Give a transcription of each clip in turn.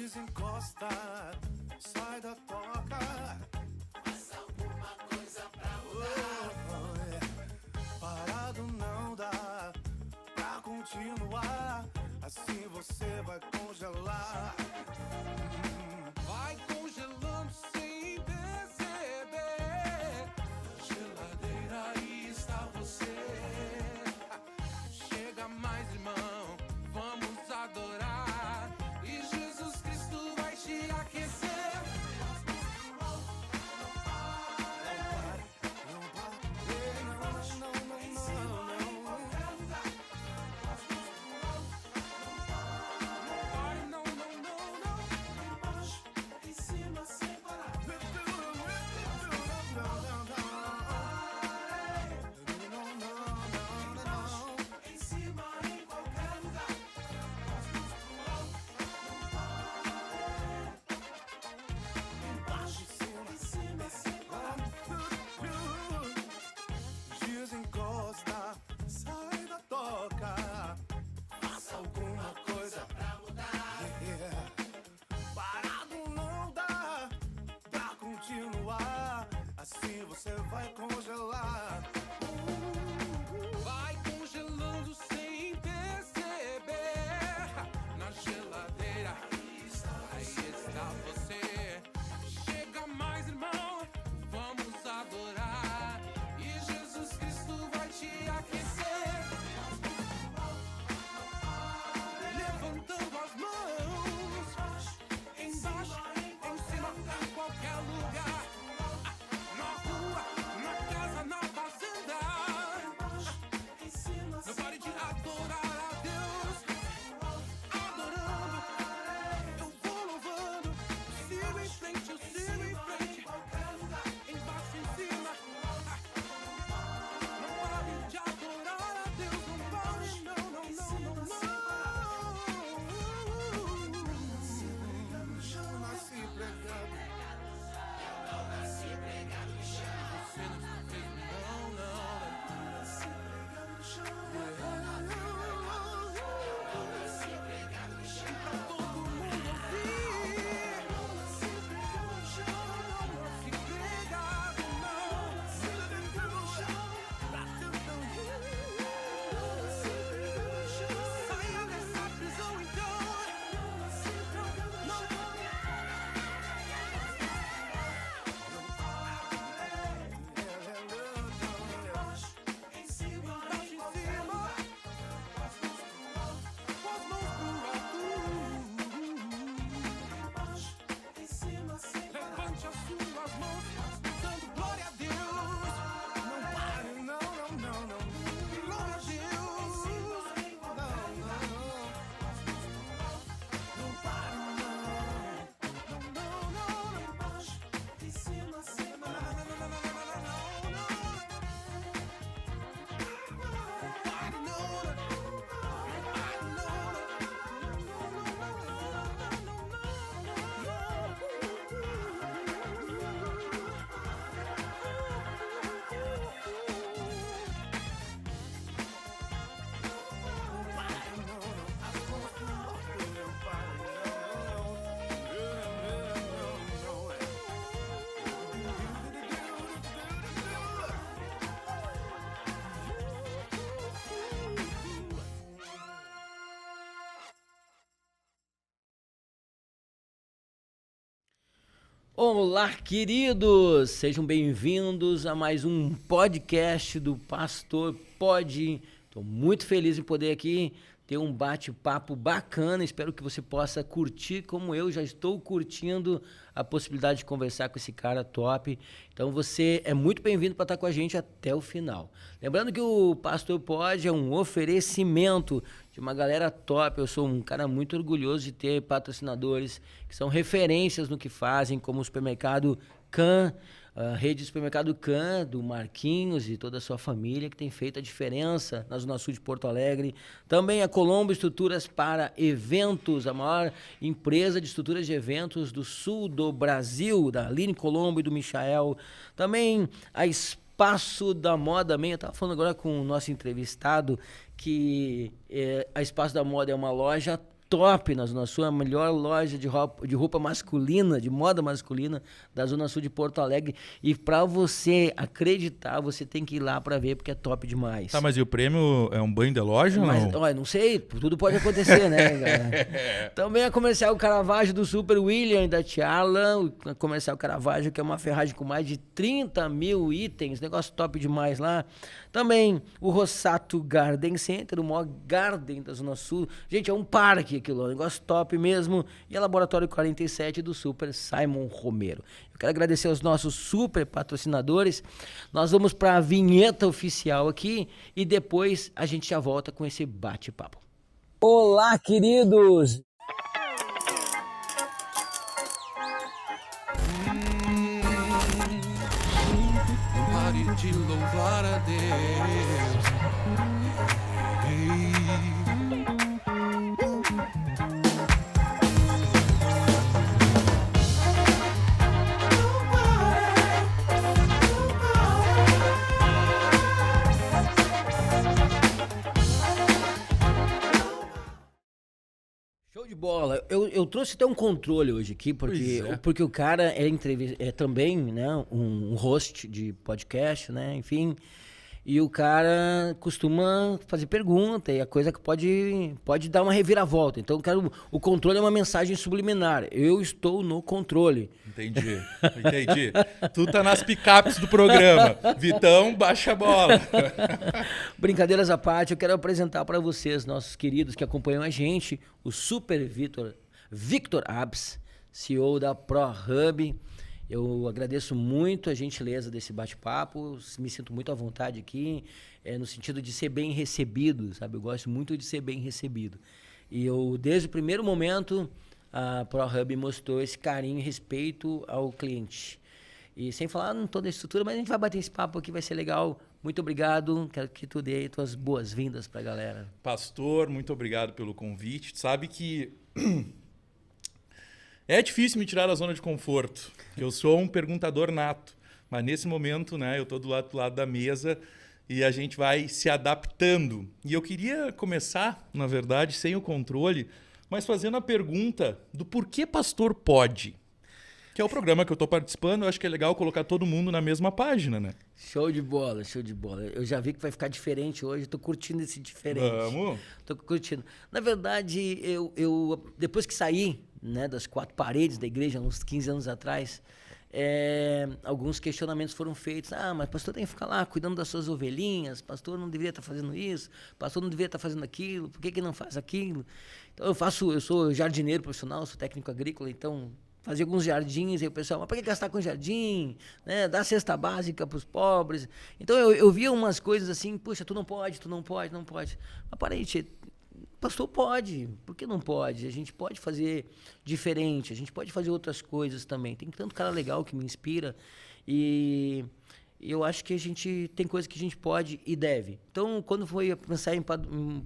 Desencosta, sai da toca. Faz alguma coisa pra mudar. Parado não dá pra continuar. Assim você vai congelar. Vai congelando sem perceber. Na geladeira aí está você. Chega mais, irmão, vamos adorar. E Jesus Cristo vai te aquecer. Desencosta, sai da toca. Faça alguma coisa pra mudar. Parado não dá pra continuar. Assim você vai congelar. Vai congelando sem perceber. Na geladeira aí está você. Chega mais, irmão, vamos adorar. E Jesus Cristo vai te aquecer. Levantando as mãos, embaixo, em cima, em qualquer lugar. Na rua, na casa, na fazenda. Não pare de adorar a Deus. Adorando, eu vou louvando. Eu sigo em frente, eu sigo em frente. Embaixo, em cima. Não pare de adorar a Deus. Não pare, não, não, não, não, não. Eu nasci pregado. Eu não nasci pregado no chão. Você não fez, não, não. Olá, queridos! Sejam bem-vindos a mais um podcast do Pastor Pode. Estou muito feliz em poder aqui ter um bate-papo bacana. Espero que você possa curtir como eu já estou curtindo a possibilidade de conversar com esse cara top. Então você é muito bem-vindo para estar com a gente até o final. Lembrando que o Pastor Pode é um oferecimento de uma galera top. Eu sou um cara muito orgulhoso de ter patrocinadores que são referências no que fazem, como o supermercado Can, a rede de supermercado Can, do Marquinhos e toda a sua família, que tem feito a diferença na Zona Sul de Porto Alegre. Também a Colombo Estruturas para Eventos, a maior empresa de estruturas de eventos do sul do Brasil, da Aline Colombo e do Michael. Também a Espaço da Moda, eu estava falando agora com o nosso entrevistado, que a Espaço da Moda é uma loja top na Zona Sul, a melhor loja de roupa masculina, de moda masculina da Zona Sul de Porto Alegre. E para você acreditar, você tem que ir lá para ver, porque é top demais. Tá, mas e o prêmio é um banho de loja ou não? Olha, não sei, tudo pode acontecer, né, galera? Também a Comercial Caravaggio do Super William e da Tiala, a Comercial Caravaggio, que é uma ferragem com mais de 30 mil itens, negócio top demais lá. Também o Rossato Garden Center, o maior garden da Zona Sul. Gente, é um parque aquilo, um negócio top mesmo. E a Laboratório 47 do Super Simon Romero. Eu quero agradecer aos nossos super patrocinadores. Nós vamos para a vinheta oficial aqui e depois a gente já volta com esse bate-papo. Olá, queridos! Pare de louvar a Deus. Ei. Show de bola. Eu trouxe até um controle hoje aqui, porque o cara é também, né, um host de podcast, né, enfim. E o cara costuma fazer pergunta e a coisa que pode dar uma reviravolta. Então, o controle é uma mensagem subliminar. Eu estou no controle. Entendi. Tu tá nas picapes do programa. Vitão, baixa a bola. Brincadeiras à parte, eu quero apresentar para vocês, nossos queridos que acompanham a gente, o Super Victor Abs, CEO da ProHub. Eu agradeço muito a gentileza desse bate-papo, me sinto muito à vontade aqui, no sentido de ser bem recebido, sabe? Eu gosto muito de ser bem recebido. E desde o primeiro momento, a ProHub mostrou esse carinho e respeito ao cliente. E sem falar em toda a estrutura, mas a gente vai bater esse papo aqui, vai ser legal. Muito obrigado, quero que tu dê aí tuas boas-vindas para a galera. Pastor, muito obrigado pelo convite. Tu sabe que é difícil me tirar da zona de conforto. Eu sou um perguntador nato, mas nesse momento, né, eu estou do lado da mesa e a gente vai se adaptando. E eu queria começar, na verdade, sem o controle, mas fazendo a pergunta do porquê Pastor Pode, que é o programa que eu estou participando. Eu acho que é legal colocar todo mundo na mesma página, né? Show de bola, show de bola. Eu já vi que vai ficar diferente hoje, estou curtindo esse diferente. Vamos? Estou curtindo. Na verdade, eu depois que saí, né, das quatro paredes da igreja, uns 15 anos atrás, alguns questionamentos foram feitos. Mas pastor tem que ficar lá cuidando das suas ovelhinhas, pastor não deveria estar fazendo isso, pastor não deveria estar fazendo aquilo, por que não faz aquilo? Então eu sou jardineiro profissional, sou técnico agrícola, então fazia alguns jardins, e o pessoal, mas para que gastar com jardim? Né? Dá cesta básica para os pobres. Então eu via umas coisas assim, puxa, tu não pode. Mas parei, pastor pode, por que não pode? A gente pode fazer diferente, a gente pode fazer outras coisas também. Tem tanto cara legal que me inspira e eu acho que a gente tem coisas que a gente pode e deve. Então, quando foi pensar em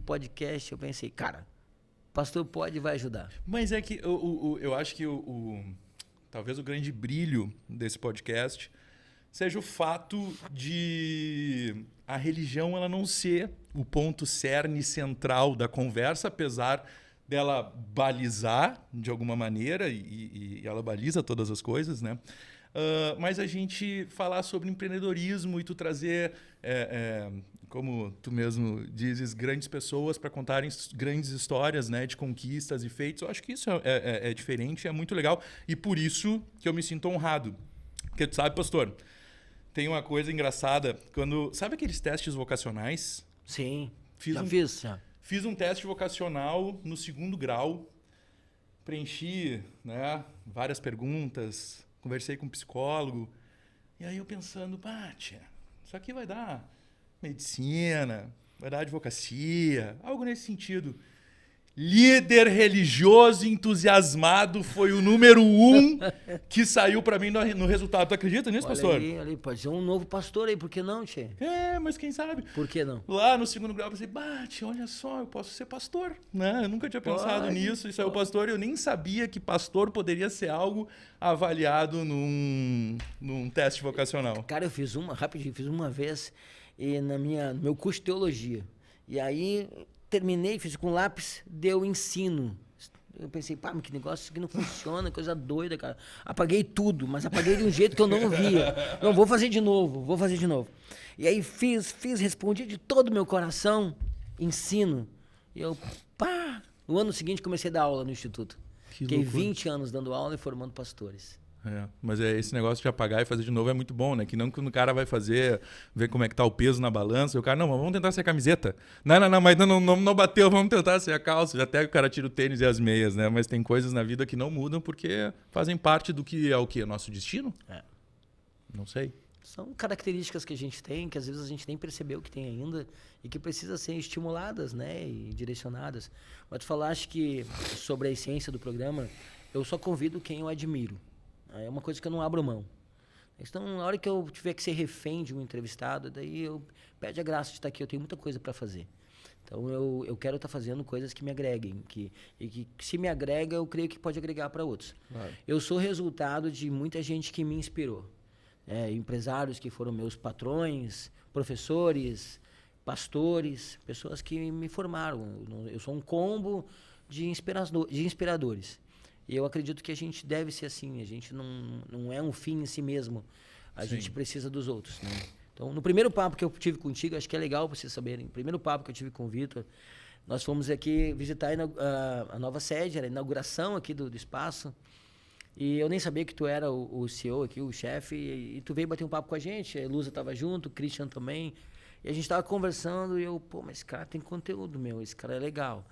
podcast, eu pensei, cara, pastor pode e vai ajudar. Mas é que eu acho que talvez o grande brilho desse podcast seja o fato de a religião ela não ser o ponto cerne central da conversa, apesar dela balizar de alguma maneira, e ela baliza todas as coisas, né? mas a gente falar sobre empreendedorismo e tu trazer, como tu mesmo dizes, grandes pessoas para contarem grandes histórias, né, de conquistas e feitos. Eu acho que isso é diferente, é muito legal. E por isso que eu me sinto honrado. Porque tu sabe, pastor, tem uma coisa engraçada. Sabe aqueles testes vocacionais? Sim, Fiz já. Fiz um teste vocacional no 2º grau, preenchi, né, várias perguntas, conversei com um psicólogo, e aí eu pensando, tia, isso aqui vai dar medicina, vai dar advocacia, algo nesse sentido. Líder religioso entusiasmado foi o número 1 que saiu para mim no resultado. Tu acredita nisso, pastor? Olha aí, pode ser um novo pastor aí, por que não, tchê? Mas quem sabe? Por que não? Lá no 2º grau eu pensei, tia, olha só, eu posso ser pastor, né? Eu nunca tinha pensado nisso, e saiu pastor, eu nem sabia que pastor poderia ser algo avaliado num teste vocacional. Cara, eu fiz uma vez no meu curso de teologia. E aí terminei, fiz com lápis, deu ensino. Eu pensei, mas que negócio, isso aqui não funciona, coisa doida, cara. Apaguei tudo, mas apaguei de um jeito que eu não via. Não, vou fazer de novo. E aí respondi de todo o meu coração, ensino. E eu, no ano seguinte comecei a dar aula no instituto. Fiquei 20 anos dando aula e formando pastores. Mas esse negócio de apagar e fazer de novo é muito bom, né? Que não quando o cara vai fazer, ver como é que tá o peso na balança, e o cara, não, vamos tentar ser a camiseta. Não, mas não bateu, vamos tentar ser a calça. Até o cara tira o tênis e as meias, né? Mas tem coisas na vida que não mudam porque fazem parte do que é o quê? Nosso destino? Não sei. São características que a gente tem, que às vezes a gente nem percebeu que tem ainda e que precisam ser estimuladas, né? E direcionadas. Mas tu falaste que sobre a essência do programa, eu só convido quem eu admiro. É uma coisa que eu não abro mão. Então, na hora que eu tiver que ser refém de um entrevistado, daí eu pede a graça de estar aqui. Eu tenho muita coisa para fazer. Então, eu quero estar fazendo coisas que me agreguem. E que se me agrega, eu creio que pode agregar para outros. Claro. Eu sou resultado de muita gente que me inspirou. Empresários que foram meus patrões, professores, pastores, pessoas que me formaram. Eu sou um combo de inspiradores. E eu acredito que a gente deve ser assim. A gente não é um fim em si mesmo. A gente precisa dos outros, né? Então, no primeiro papo que eu tive contigo, acho que é legal vocês saberem. No primeiro papo que eu tive com o Vitor, nós fomos aqui visitar a nova sede, era a inauguração aqui do espaço. E eu nem sabia que tu era o CEO aqui, o chefe. E tu veio bater um papo com a gente. A Lusa estava junto, o Christian também. E a gente estava conversando e eu, mas esse cara tem conteúdo, esse cara é legal.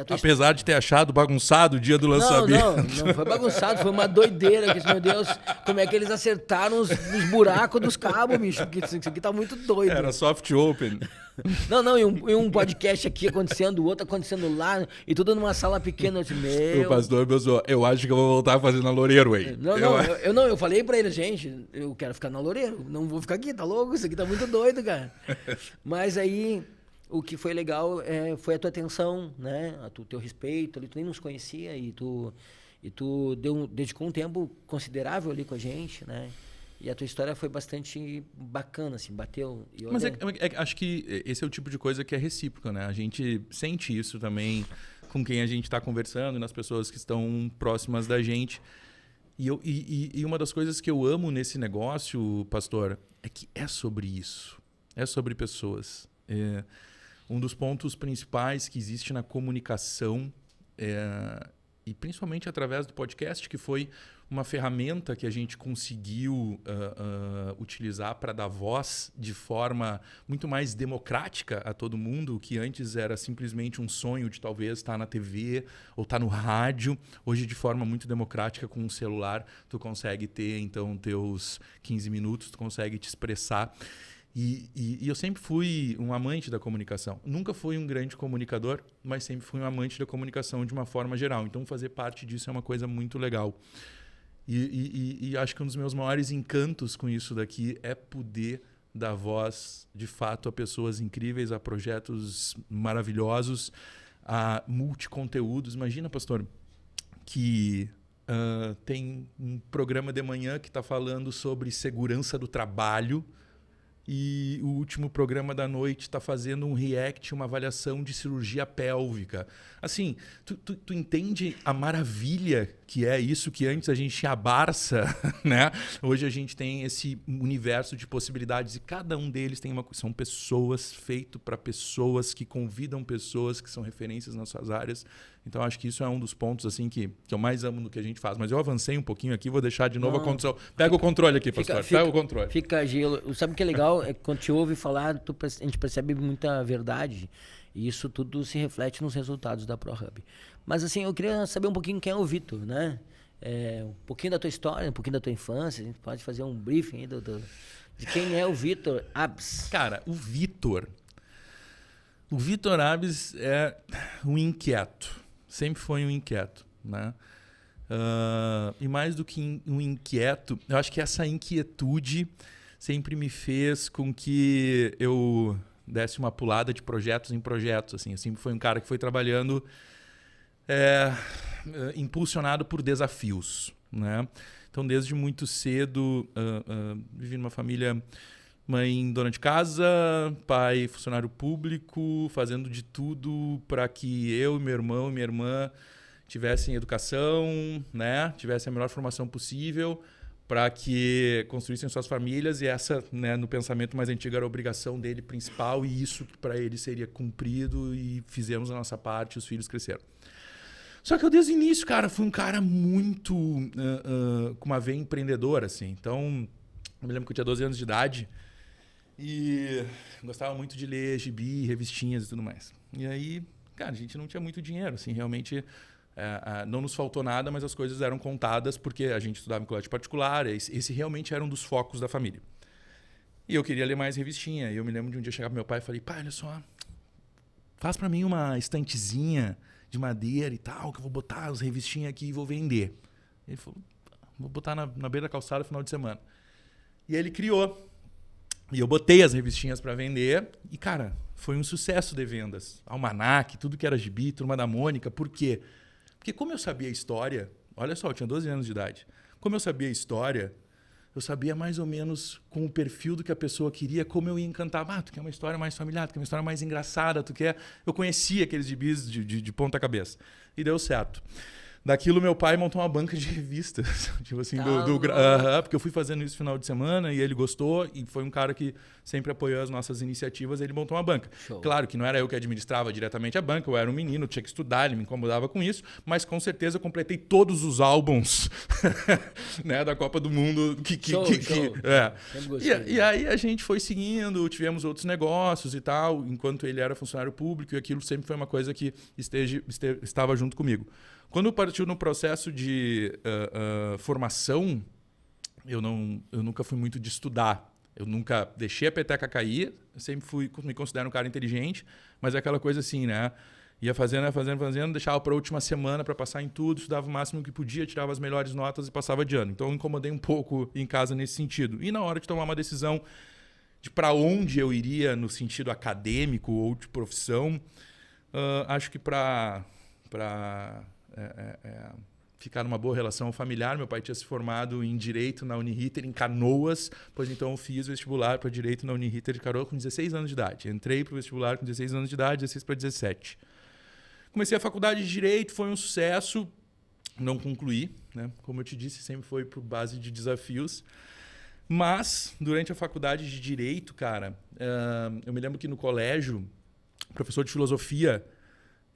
Apesar de ter achado bagunçado o dia do lançamento. Não foi bagunçado, foi uma doideira. Meu Deus, como é que eles acertaram os buracos dos cabos, bicho? Isso aqui tá muito doido. Era soft open. Não, e um podcast aqui acontecendo, o outro acontecendo lá, e tudo numa sala pequena. Eu disse, O pastor pensou, eu acho que eu vou voltar a fazer na Loureiro aí. Eu falei pra ele, gente, eu quero ficar na Loureiro, não vou ficar aqui, tá louco? Isso aqui tá muito doido, cara. Mas aí... O que foi legal foi a tua atenção, né? O teu respeito, ali, tu nem nos conhecia e tu dedicou um tempo considerável ali com a gente, né? E a tua história foi bastante bacana, assim, bateu. Mas acho que esse é o tipo de coisa que é recíproca, né? A gente sente isso também com quem a gente está conversando, nas pessoas que estão próximas da gente. E uma das coisas que eu amo nesse negócio, pastor, é que é sobre isso. É sobre pessoas. Um dos pontos principais que existe na comunicação, e principalmente através do podcast, que foi uma ferramenta que a gente conseguiu utilizar para dar voz de forma muito mais democrática a todo mundo, que antes era simplesmente um sonho de talvez estar na TV ou estar no rádio. Hoje, de forma muito democrática, com um celular, tu consegue ter, então, teus 15 minutos, tu consegue te expressar. E eu sempre fui um amante da comunicação. Nunca fui um grande comunicador, mas sempre fui um amante da comunicação de uma forma geral. Então, fazer parte disso é uma coisa muito legal. E acho que um dos meus maiores encantos com isso daqui é poder dar voz, de fato, a pessoas incríveis, a projetos maravilhosos, a multiconteúdos. Imagina, pastor, que tem um programa de manhã que está falando sobre segurança do trabalho, e o último programa da noite está fazendo um react, uma avaliação de cirurgia pélvica. Assim, tu entende a maravilha que é isso, que antes a gente tinha a Barça, né? Hoje a gente tem esse universo de possibilidades e cada um deles tem são pessoas feito para pessoas que convidam pessoas que são referências nas suas áreas. Então acho que isso é um dos pontos assim que eu mais amo no que a gente faz. Mas eu avancei um pouquinho aqui, vou deixar de novo a condição. Pega o controle aqui, pastor. Pega o controle. Fica gelo. Sabe o que é legal? É que quando te ouve falar, a gente percebe muita verdade. E isso tudo se reflete nos resultados da ProHub. Mas assim, eu queria saber um pouquinho quem é o Vitor, né? Um pouquinho da tua história, um pouquinho da tua infância. A gente pode fazer um briefing aí de quem é o Vitor Abs. Cara, o Vitor Abs é um inquieto. Sempre foi um inquieto, né? E mais do que um inquieto, eu acho que essa inquietude sempre me fez com que eu desse uma pulada de projetos em projetos. Assim. Eu sempre fui um cara que foi trabalhando impulsionado por desafios, né? Então, desde muito cedo, vivi numa família, mãe dona de casa, pai funcionário público, fazendo de tudo para que eu, meu irmão e minha irmã tivessem educação, né? Tivessem a melhor formação possível, para que construíssem suas famílias, e essa, né, no pensamento mais antigo, era a obrigação dele principal, e isso para ele seria cumprido, e fizemos a nossa parte, os filhos cresceram. Só que eu, desde o início, cara, fui um cara muito com uma veia empreendedora, assim. Então, eu me lembro que eu tinha 12 anos de idade e gostava muito de ler gibi, revistinhas e tudo mais. E aí, cara, a gente não tinha muito dinheiro, assim, realmente não nos faltou nada, mas as coisas eram contadas porque a gente estudava em colégio particular, esse realmente era um dos focos da família. E eu queria ler mais revistinha, e eu me lembro de um dia chegar pro meu pai e falei: pai, olha só, faz para mim uma estantezinha de madeira e tal, que eu vou botar as revistinhas aqui e vou vender. Ele falou: vou botar na beira da calçada no final de semana. E ele criou. E eu botei as revistinhas para vender e, cara, foi um sucesso de vendas. Almanac, tudo que era gibi, Turma da Mônica. Por quê? Porque como eu sabia a história, olha só, eu tinha 12 anos de idade. Como eu sabia a história, eu sabia mais ou menos com o perfil do que a pessoa queria, como eu ia encantar. Tu quer uma história mais familiar, tu quer uma história mais engraçada, tu quer... Eu conhecia aqueles gibis de ponta cabeça. E deu certo. Daquilo, meu pai montou uma banca de revistas. Tipo assim, porque eu fui fazendo isso no final de semana e ele gostou, e foi um cara que sempre apoiou as nossas iniciativas. Ele montou uma banca. Show. Claro que não era eu que administrava diretamente a banca, eu era um menino, tinha que estudar, ele me incomodava com isso, mas com certeza eu completei todos os álbuns né, da Copa do Mundo. Show. E aí a gente foi seguindo, tivemos outros negócios e tal, enquanto ele era funcionário público, e aquilo sempre foi uma coisa que estava junto comigo. Quando partiu no processo de formação, eu nunca fui muito de estudar. Eu nunca deixei a peteca cair, eu sempre me considero um cara inteligente, mas é aquela coisa assim, né? Ia fazendo, deixava para a última semana para passar em tudo, estudava o máximo que podia, tirava as melhores notas e passava de ano. Então eu incomodei um pouco em casa nesse sentido. E na hora de tomar uma decisão de para onde eu iria no sentido acadêmico ou de profissão, acho que para ficar numa boa relação familiar. Meu pai tinha se formado em Direito na Uniriter, em Canoas, pois então eu fiz vestibular para Direito na Uniriter de Canoas com 16 anos de idade. Entrei para o vestibular com 16 anos de idade, 16 para 17. Comecei a faculdade de Direito, foi um sucesso, não concluí, né? Como eu te disse, sempre foi por base de desafios. Mas, durante a faculdade de Direito, cara, eu me lembro que no colégio, o professor de filosofia,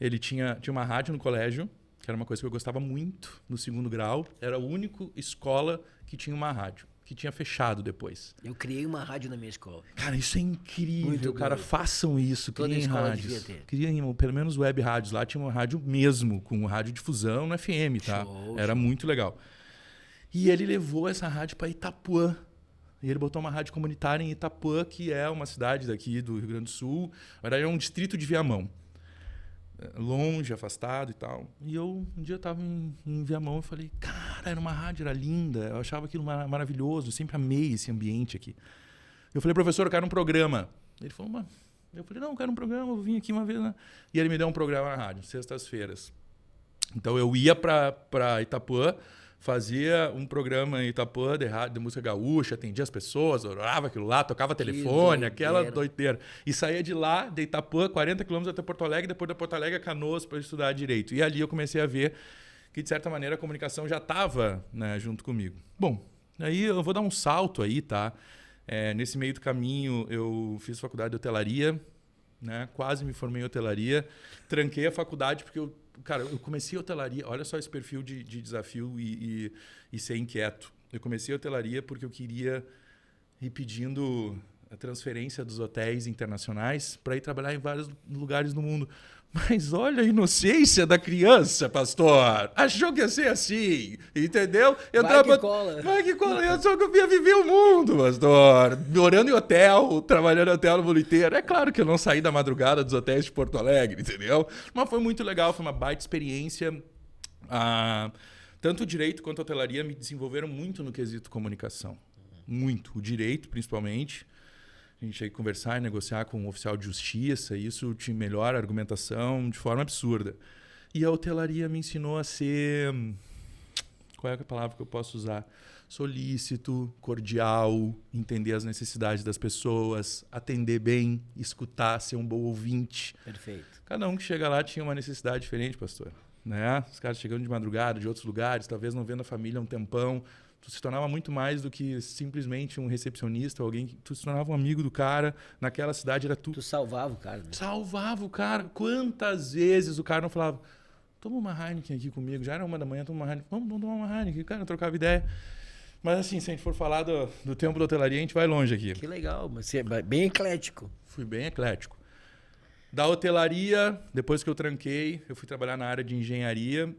ele tinha uma rádio no colégio, que era uma coisa que eu gostava muito no segundo grau. Era a única escola que tinha uma rádio, que tinha fechado depois. Eu criei uma rádio na minha escola. Cara, isso é incrível, Muito cara. bom. Façam isso, Toda criem escola rádios. devia ter. Criem pelo menos web rádios. Lá tinha uma rádio mesmo, com radiodifusão no FM, tá? Era muito legal. E ele levou essa rádio para Itapuã. E ele botou uma rádio comunitária em Itapuã, que é uma cidade daqui do Rio Grande do Sul. Na verdade, é um distrito de Viamão. Longe, afastado e tal. E eu, um dia, estava em Viamão e falei: cara, era uma rádio, era linda. Eu achava aquilo maravilhoso. Eu sempre amei esse ambiente aqui. Eu falei: professor, eu quero um programa. Ele falou: mas... Eu falei: não, eu quero um programa, eu vim aqui uma vez. Né? E ele me deu um programa na rádio, sextas-feiras. Então eu ia para Itapuã, fazia um programa em Itapuã de música gaúcha, atendia as pessoas, orava aquilo lá, tocava telefone, aquela doideira. E saía de lá, de Itapuã, 40 quilômetros até Porto Alegre, depois da Porto Alegre a Canoas para estudar Direito. E ali eu comecei a ver que, de certa maneira, a comunicação já estava, né, junto comigo. Bom, aí eu vou dar um salto aí, tá? Nesse meio do caminho, eu fiz faculdade de hotelaria, né? Quase me formei em hotelaria. Tranquei a faculdade porque eu comecei a hotelaria. Olha só esse perfil de desafio e ser inquieto. Eu comecei a hotelaria porque eu queria ir pedindo a transferência dos hotéis internacionais para ir trabalhar em vários lugares no mundo. Mas olha a inocência da criança, pastor. Achou que ia ser assim, entendeu? Vai que cola. Vai que cola. Eu só que eu ia viver o mundo, pastor. Morando em hotel, trabalhando em hotel no mundo inteiro. É claro que eu não saí da madrugada dos hotéis de Porto Alegre, entendeu? Mas foi muito legal, foi uma baita experiência. Tanto o direito quanto a hotelaria me desenvolveram muito no quesito comunicação. Muito. O direito, principalmente. A gente tinha que conversar e negociar com um oficial de justiça, e isso te melhora a argumentação de forma absurda. E a hotelaria me ensinou a ser... Qual é a palavra que eu posso usar? Solícito, cordial, entender as necessidades das pessoas, atender bem, escutar, ser um bom ouvinte. Perfeito. Cada um que chega lá tinha uma necessidade diferente, pastor. Né? Os caras chegando de madrugada, de outros lugares, talvez não vendo a família há um tempão. Tu se tornava muito mais do que simplesmente um recepcionista, alguém que tu se tornava um amigo do cara. Naquela cidade era tu. Tu salvava o cara, né? Salvava o cara. Quantas vezes o cara não falava, toma uma Heineken aqui comigo, já era 1 da manhã, toma uma Heineken, vamos tomar uma Heineken. O cara não trocava ideia. Mas assim, se a gente for falar do tempo da hotelaria, a gente vai longe aqui. Que legal, mas você é bem eclético. Fui bem eclético. Da hotelaria, depois que eu tranquei, eu fui trabalhar na área de engenharia,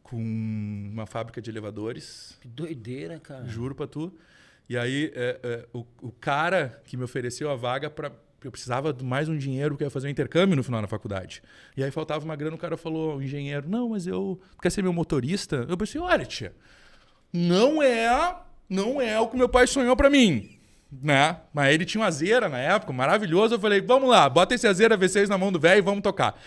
com uma fábrica de elevadores. Que doideira, cara. Juro pra tu. E aí, o cara que me ofereceu a vaga, eu precisava de mais um dinheiro, porque eu ia fazer um intercâmbio no final da faculdade. E aí faltava uma grana, o cara falou, o engenheiro, não, mas quer ser meu motorista? Eu pensei, olha, tia, não é o que meu pai sonhou pra mim. Né? Mas ele tinha uma Azera na época, maravilhoso. Eu falei, vamos lá, bota esse Azera V6 na mão do velho e vamos tocar.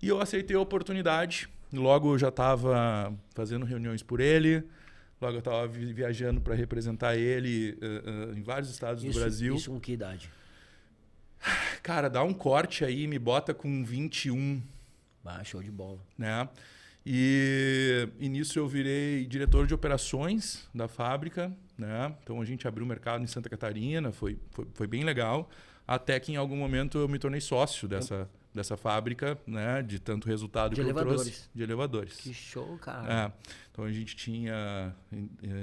E eu aceitei a oportunidade. Logo eu já estava fazendo reuniões por ele. Logo eu estava viajando para representar ele em vários estados do Brasil. Isso com que idade? Cara, dá um corte aí, me bota com 21. Show de bola. Né? E nisso eu virei diretor de operações da fábrica. Né? Então a gente abriu o mercado em Santa Catarina, foi bem legal. Até que em algum momento eu me tornei sócio dessa fábrica, né? De tanto resultado que eu trouxe. De elevadores. Que show, cara. Então a gente tinha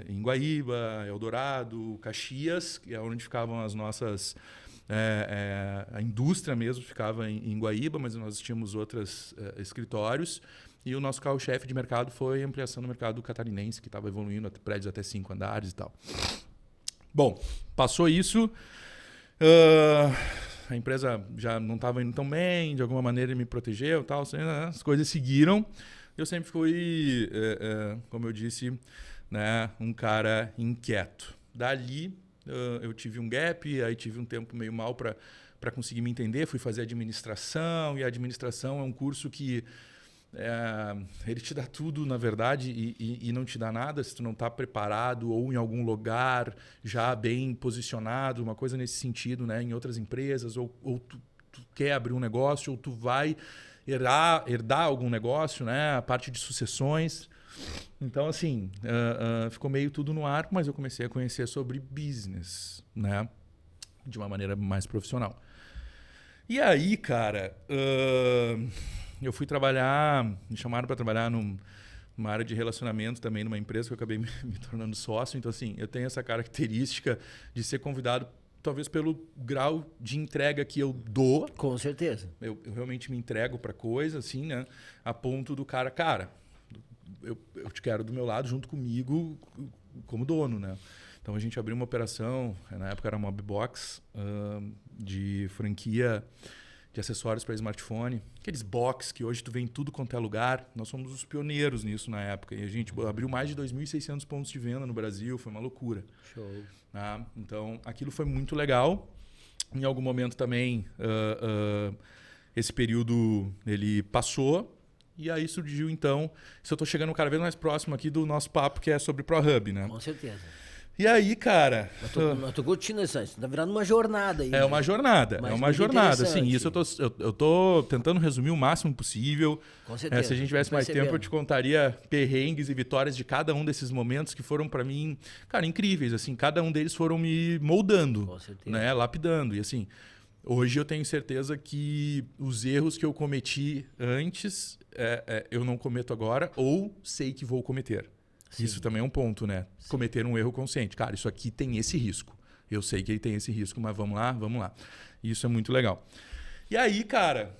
em Guaíba, Eldorado, Caxias, que é onde ficavam as nossas... a indústria mesmo ficava em Guaíba, mas nós tínhamos outros escritórios. E o nosso carro-chefe de mercado foi a ampliação do mercado catarinense, que estava evoluindo prédios até 5 andares e tal. Bom, passou isso. A empresa já não estava indo tão bem, de alguma maneira ele me protegeu e tal. As coisas seguiram. Eu sempre fui, como eu disse, né, um cara inquieto. Dali, eu tive um gap, aí tive um tempo meio mal para conseguir me entender. Fui fazer administração, e a administração é um curso que ele te dá tudo, na verdade, e não te dá nada se tu não está preparado ou em algum lugar já bem posicionado, uma coisa nesse sentido, né, em outras empresas, ou tu quer abrir um negócio, ou tu vai herdar algum negócio, né, a parte de sucessões. Então, assim, ficou meio tudo no ar, mas eu comecei a conhecer sobre business, né, de uma maneira mais profissional. E aí, cara... eu fui trabalhar, me chamaram para trabalhar numa área de relacionamento também, numa empresa que eu acabei me tornando sócio. Então, assim, eu tenho essa característica de ser convidado, talvez pelo grau de entrega que eu dou. Com certeza. Eu realmente me entrego para coisa, assim, né? A ponto do cara, eu te quero do meu lado, junto comigo, como dono, né? Então, a gente abriu uma operação, na época era uma Mobbox, de franquia... de acessórios para smartphone, aqueles box que hoje tu vê em tudo quanto é lugar. Nós somos os pioneiros nisso na época. E a gente abriu mais de 2.600 pontos de venda no Brasil, foi uma loucura. Show. Então, aquilo foi muito legal. Em algum momento também, esse período ele passou E aí surgiu, então, isso eu tô chegando cada vez mais próximo aqui do nosso papo, que é sobre ProHub, né? Com certeza. E aí, cara... Eu tô curtindo isso, tá virando uma jornada aí. É uma jornada, Mas é uma muito jornada. Assim, interessante. isso eu tô tentando resumir o máximo possível. Com certeza. Se a gente tivesse tô mais tempo, eu percebendo. te contaria perrengues e vitórias de cada um desses momentos que foram pra mim, cara, incríveis. Assim, cada um deles foram me moldando, Com certeza. né, lapidando. E assim, hoje eu tenho certeza que os erros que eu cometi antes, eu não cometo agora ou sei que vou cometer. Sim. Isso também é um ponto, né? Cometer um erro consciente. Cara, isso aqui tem esse risco. Eu sei que ele tem esse risco, mas vamos lá, vamos lá. Isso é muito legal. E aí, cara,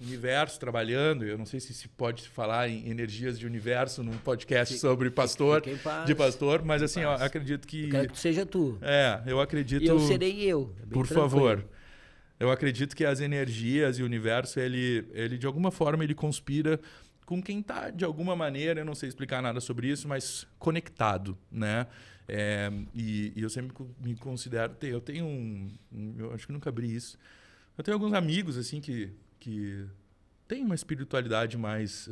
universo trabalhando, eu não sei se pode falar em energias de universo num podcast sobre pastor, fique em paz, de pastor, mas assim, eu paz. acredito que... Eu quero que tu seja tu. eu acredito... E eu serei eu. É bem Por tranquilo. favor. Eu acredito que as energias e o universo, ele de alguma forma, ele conspira com quem está, de alguma maneira, eu não sei explicar nada sobre isso, mas conectado, né? E eu sempre me considero... Eu tenho eu acho que nunca abri isso. Eu tenho alguns amigos, assim, que têm uma espiritualidade mais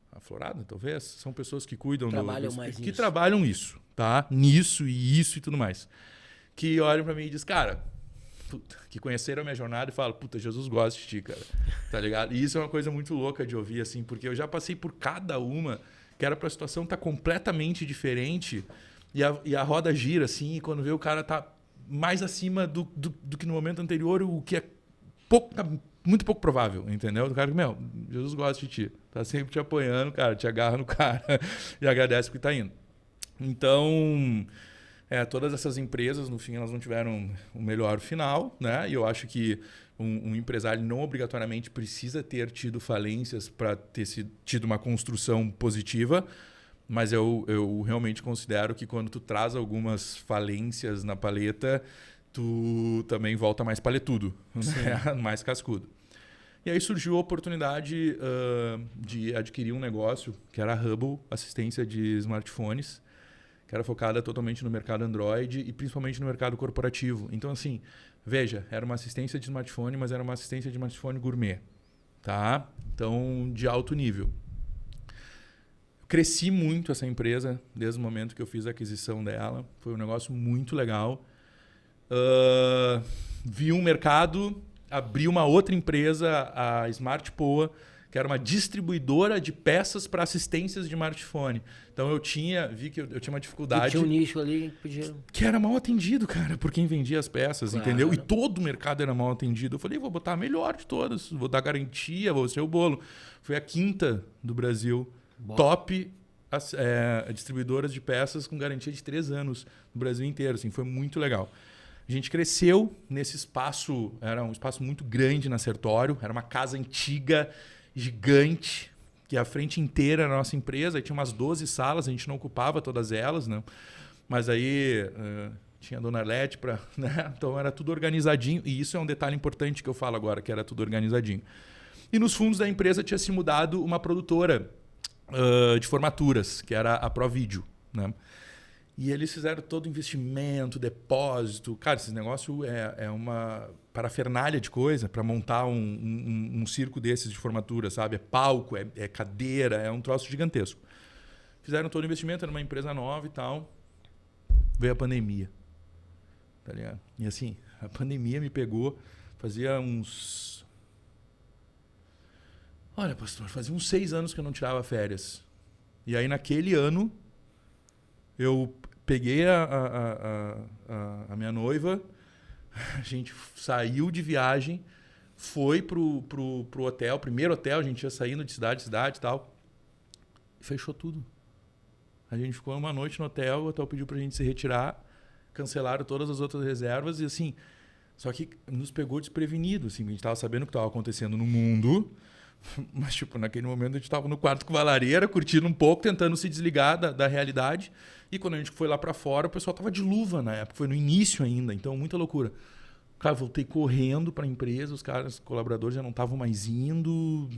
aflorada, talvez. São pessoas que cuidam... Trabalham mais que nisso. trabalham isso, tá? Nisso e isso e tudo mais. Que olham para mim e dizem, cara... Puta, que conheceram a minha jornada e falam, puta, Jesus gosta de ti, cara. Tá ligado? E isso é uma coisa muito louca de ouvir, assim, porque eu já passei por cada uma que era pra situação estar completamente diferente e a roda gira, assim, e quando vê o cara tá mais acima do que no momento anterior, o que é muito pouco provável, entendeu? O cara, Jesus gosta de ti. Tá sempre te apoiando, cara, te agarra no cara e agradece porque tá indo. Então... todas essas empresas, no fim, elas não tiveram o melhor final, né? E eu acho que um empresário não obrigatoriamente precisa ter tido falências para ter tido uma construção positiva, mas eu realmente considero que quando tu traz algumas falências na paleta, tu também volta mais paletudo, né? Mais cascudo. E aí surgiu a oportunidade de adquirir um negócio que era a Hubble, assistência de smartphones, que era focada totalmente no mercado Android e principalmente no mercado corporativo. Então, assim, veja, era uma assistência de smartphone, mas era uma assistência de smartphone gourmet, tá? Então, de alto nível. Cresci muito essa empresa desde o momento que eu fiz a aquisição dela. Foi um negócio muito legal. Vi um mercado, abri uma outra empresa, a SmartPoa, que era uma distribuidora de peças para assistências de smartphone. Então vi que eu tinha uma dificuldade. Tinha um nicho ali que podia... Que era mal atendido, cara, por quem vendia as peças, Claro. entendeu? E todo o mercado era mal atendido. Eu falei, vou botar a melhor de todas, vou dar garantia, vou ser o bolo. Foi a quinta do Brasil, top distribuidoras de peças com garantia de 3 anos no Brasil inteiro. Assim, foi muito legal. A gente cresceu nesse espaço, era um espaço muito grande na Sertório, era uma casa antiga, gigante, que a frente inteira era a nossa empresa, aí tinha umas 12 salas, a gente não ocupava todas elas, né? Mas aí tinha a Dona Arlete, né? Então era tudo organizadinho, e isso é um detalhe importante que eu falo agora, que era tudo organizadinho. E nos fundos da empresa tinha se mudado uma produtora de formaturas, que era a ProVideo, né? E eles fizeram todo o investimento, depósito. Cara, esse negócio é uma parafernália de coisa para montar um circo desses de formatura, sabe? É palco, é cadeira, é um troço gigantesco. Fizeram todo o investimento, era uma empresa nova e tal. Veio a pandemia. Tá ligado? E assim, a pandemia me pegou, fazia uns... Olha, pastor, fazia uns 6 anos que eu não tirava férias. E aí, naquele ano, eu peguei a minha noiva, a gente saiu de viagem, foi pro hotel, primeiro hotel, a gente ia saindo de cidade e tal, e fechou tudo. A gente ficou uma noite no hotel, o hotel pediu pra gente se retirar, cancelaram todas as outras reservas, e assim, só que nos pegou desprevenido, assim, a gente tava sabendo o que estava acontecendo no mundo, mas tipo, naquele momento a gente tava no quarto com a lareira, curtindo um pouco, tentando se desligar da realidade. E quando a gente foi lá para fora, o pessoal tava de luva na época, foi no início ainda, então muita loucura. Cara, voltei correndo para a empresa, os colaboradores já não estavam mais indo,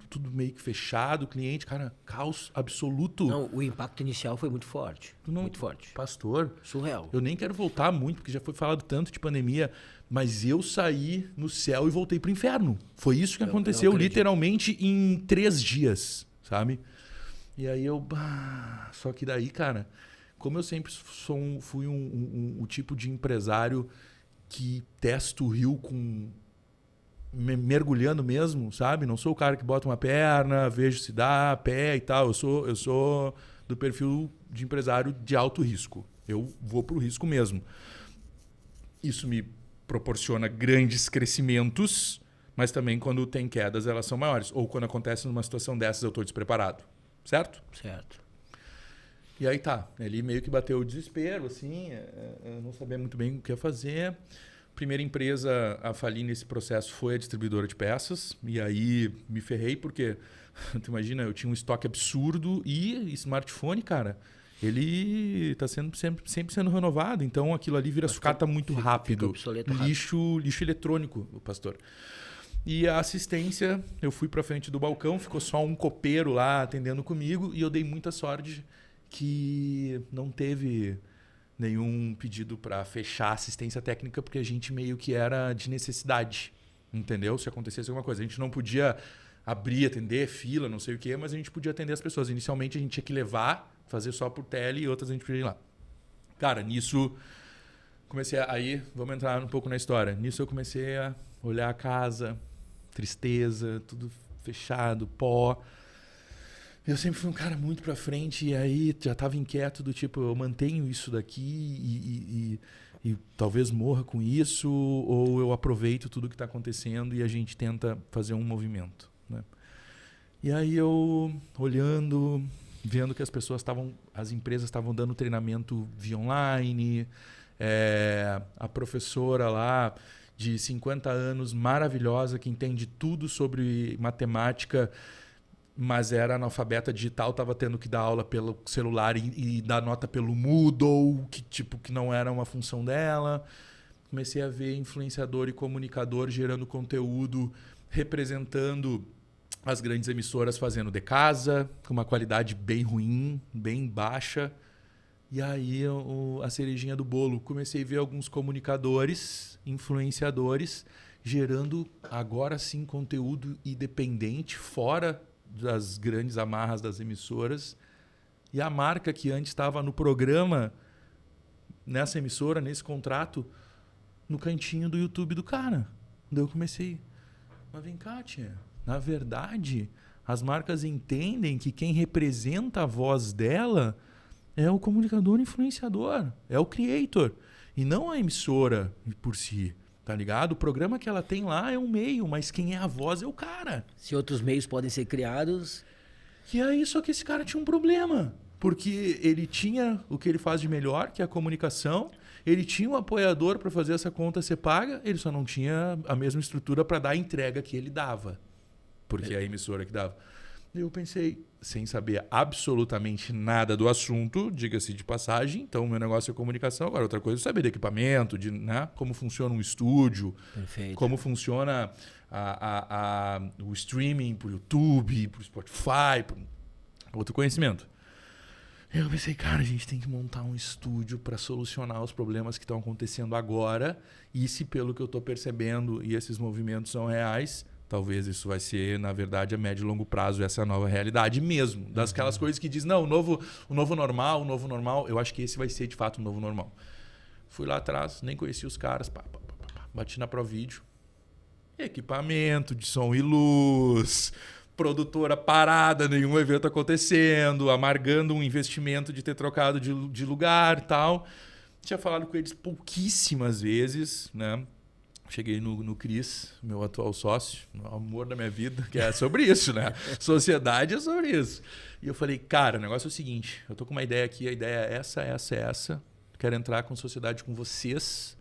tudo meio que fechado, cliente, cara, caos absoluto. Não, o impacto inicial foi muito forte. Muito forte. Pastor, Surreal. eu nem quero voltar muito, porque já foi falado tanto de pandemia, mas eu saí no céu e voltei pro inferno. Foi isso que aconteceu acredito. literalmente em 3 dias, sabe? E aí só que daí, cara, como eu sempre fui um tipo de empresário que testa o rio mergulhando mesmo, sabe? Não sou o cara que bota uma perna, vejo se dá, pé e tal. Eu sou do perfil de empresário de alto risco. Eu vou pro risco mesmo. Isso me proporciona grandes crescimentos, mas também quando tem quedas elas são maiores. Ou quando acontece numa situação dessas eu estou despreparado. Certo? Certo. E aí tá, ali meio que bateu o desespero, assim, eu não sabia muito bem o que ia fazer. Primeira empresa a falir nesse processo foi a distribuidora de peças, e aí me ferrei porque, tu imagina, eu tinha um estoque absurdo e smartphone, cara, ele tá sempre sendo renovado, então aquilo ali vira sucata muito rápido. Fica obsoleto rápido. Lixo eletrônico, pastor. E a assistência, eu fui pra frente do balcão, ficou só um copeiro lá atendendo comigo e eu dei muita sorte que não teve nenhum pedido para fechar a assistência técnica porque a gente meio que era de necessidade, entendeu? Se acontecesse alguma coisa. A gente não podia abrir, atender, fila, não sei o quê, mas a gente podia atender as pessoas. Inicialmente a gente tinha que levar, fazer só por tele e outras a gente podia ir lá. Cara, nisso comecei aí, vamos entrar um pouco na história. Nisso eu comecei a olhar a casa, tristeza, tudo fechado, pó. Eu sempre fui um cara muito pra frente e aí já tava inquieto do tipo, eu mantenho isso daqui e talvez morra com isso, ou eu aproveito tudo que tá acontecendo e a gente tenta fazer um movimento, né? E aí eu olhando, vendo que as empresas estavam dando treinamento via online, a professora lá de 50 anos, maravilhosa, que entende tudo sobre matemática, mas era analfabeta digital, estava tendo que dar aula pelo celular e dar nota pelo Moodle, que não era uma função dela. Comecei a ver influenciador e comunicador gerando conteúdo, representando as grandes emissoras fazendo de casa, com uma qualidade bem ruim, bem baixa. E aí a cerejinha do bolo. Comecei a ver alguns comunicadores, influenciadores, gerando agora sim conteúdo independente, fora das grandes amarras das emissoras, e a marca que antes estava no programa, nessa emissora, nesse contrato, no cantinho do YouTube do cara. Daí eu comecei, mas vem cá, tia, na verdade, as marcas entendem que quem representa a voz dela é o comunicador influenciador, é o creator, e não a emissora por si. Tá ligado? O programa que ela tem lá é um meio, mas quem é a voz é o cara. Se outros meios podem ser criados... E aí, só que esse cara tinha um problema. Porque ele tinha o que ele faz de melhor, que é a comunicação. Ele tinha um apoiador para fazer essa conta ser paga. Ele só não tinha a mesma estrutura para dar a entrega que ele dava. Porque é a emissora que dava. E eu pensei, sem saber absolutamente nada do assunto, diga-se de passagem, então o meu negócio é comunicação. Agora, outra coisa é saber de equipamento, né? Como funciona um estúdio, Perfeito. como funciona o streaming por YouTube, por Spotify, outro conhecimento. Eu pensei, cara, a gente tem que montar um estúdio para solucionar os problemas que estão acontecendo agora. E se pelo que eu estou percebendo e esses movimentos são reais, talvez isso vai ser, na verdade, a médio e longo prazo, essa nova realidade mesmo. Das aquelas coisas que diz, não, o novo normal, eu acho que esse vai ser de fato o novo normal. Fui lá atrás, nem conheci os caras, bati na ProVideo. Equipamento de som e luz, produtora parada, nenhum evento acontecendo, amargando um investimento de ter trocado de lugar e tal. Tinha falado com eles pouquíssimas vezes, né? Cheguei no Cris, meu atual sócio, o amor da minha vida, que é sobre isso, né? Sociedade é sobre isso. E eu falei, cara, o negócio é o seguinte, eu tô com uma ideia aqui, a ideia é essa. Quero entrar com sociedade com vocês.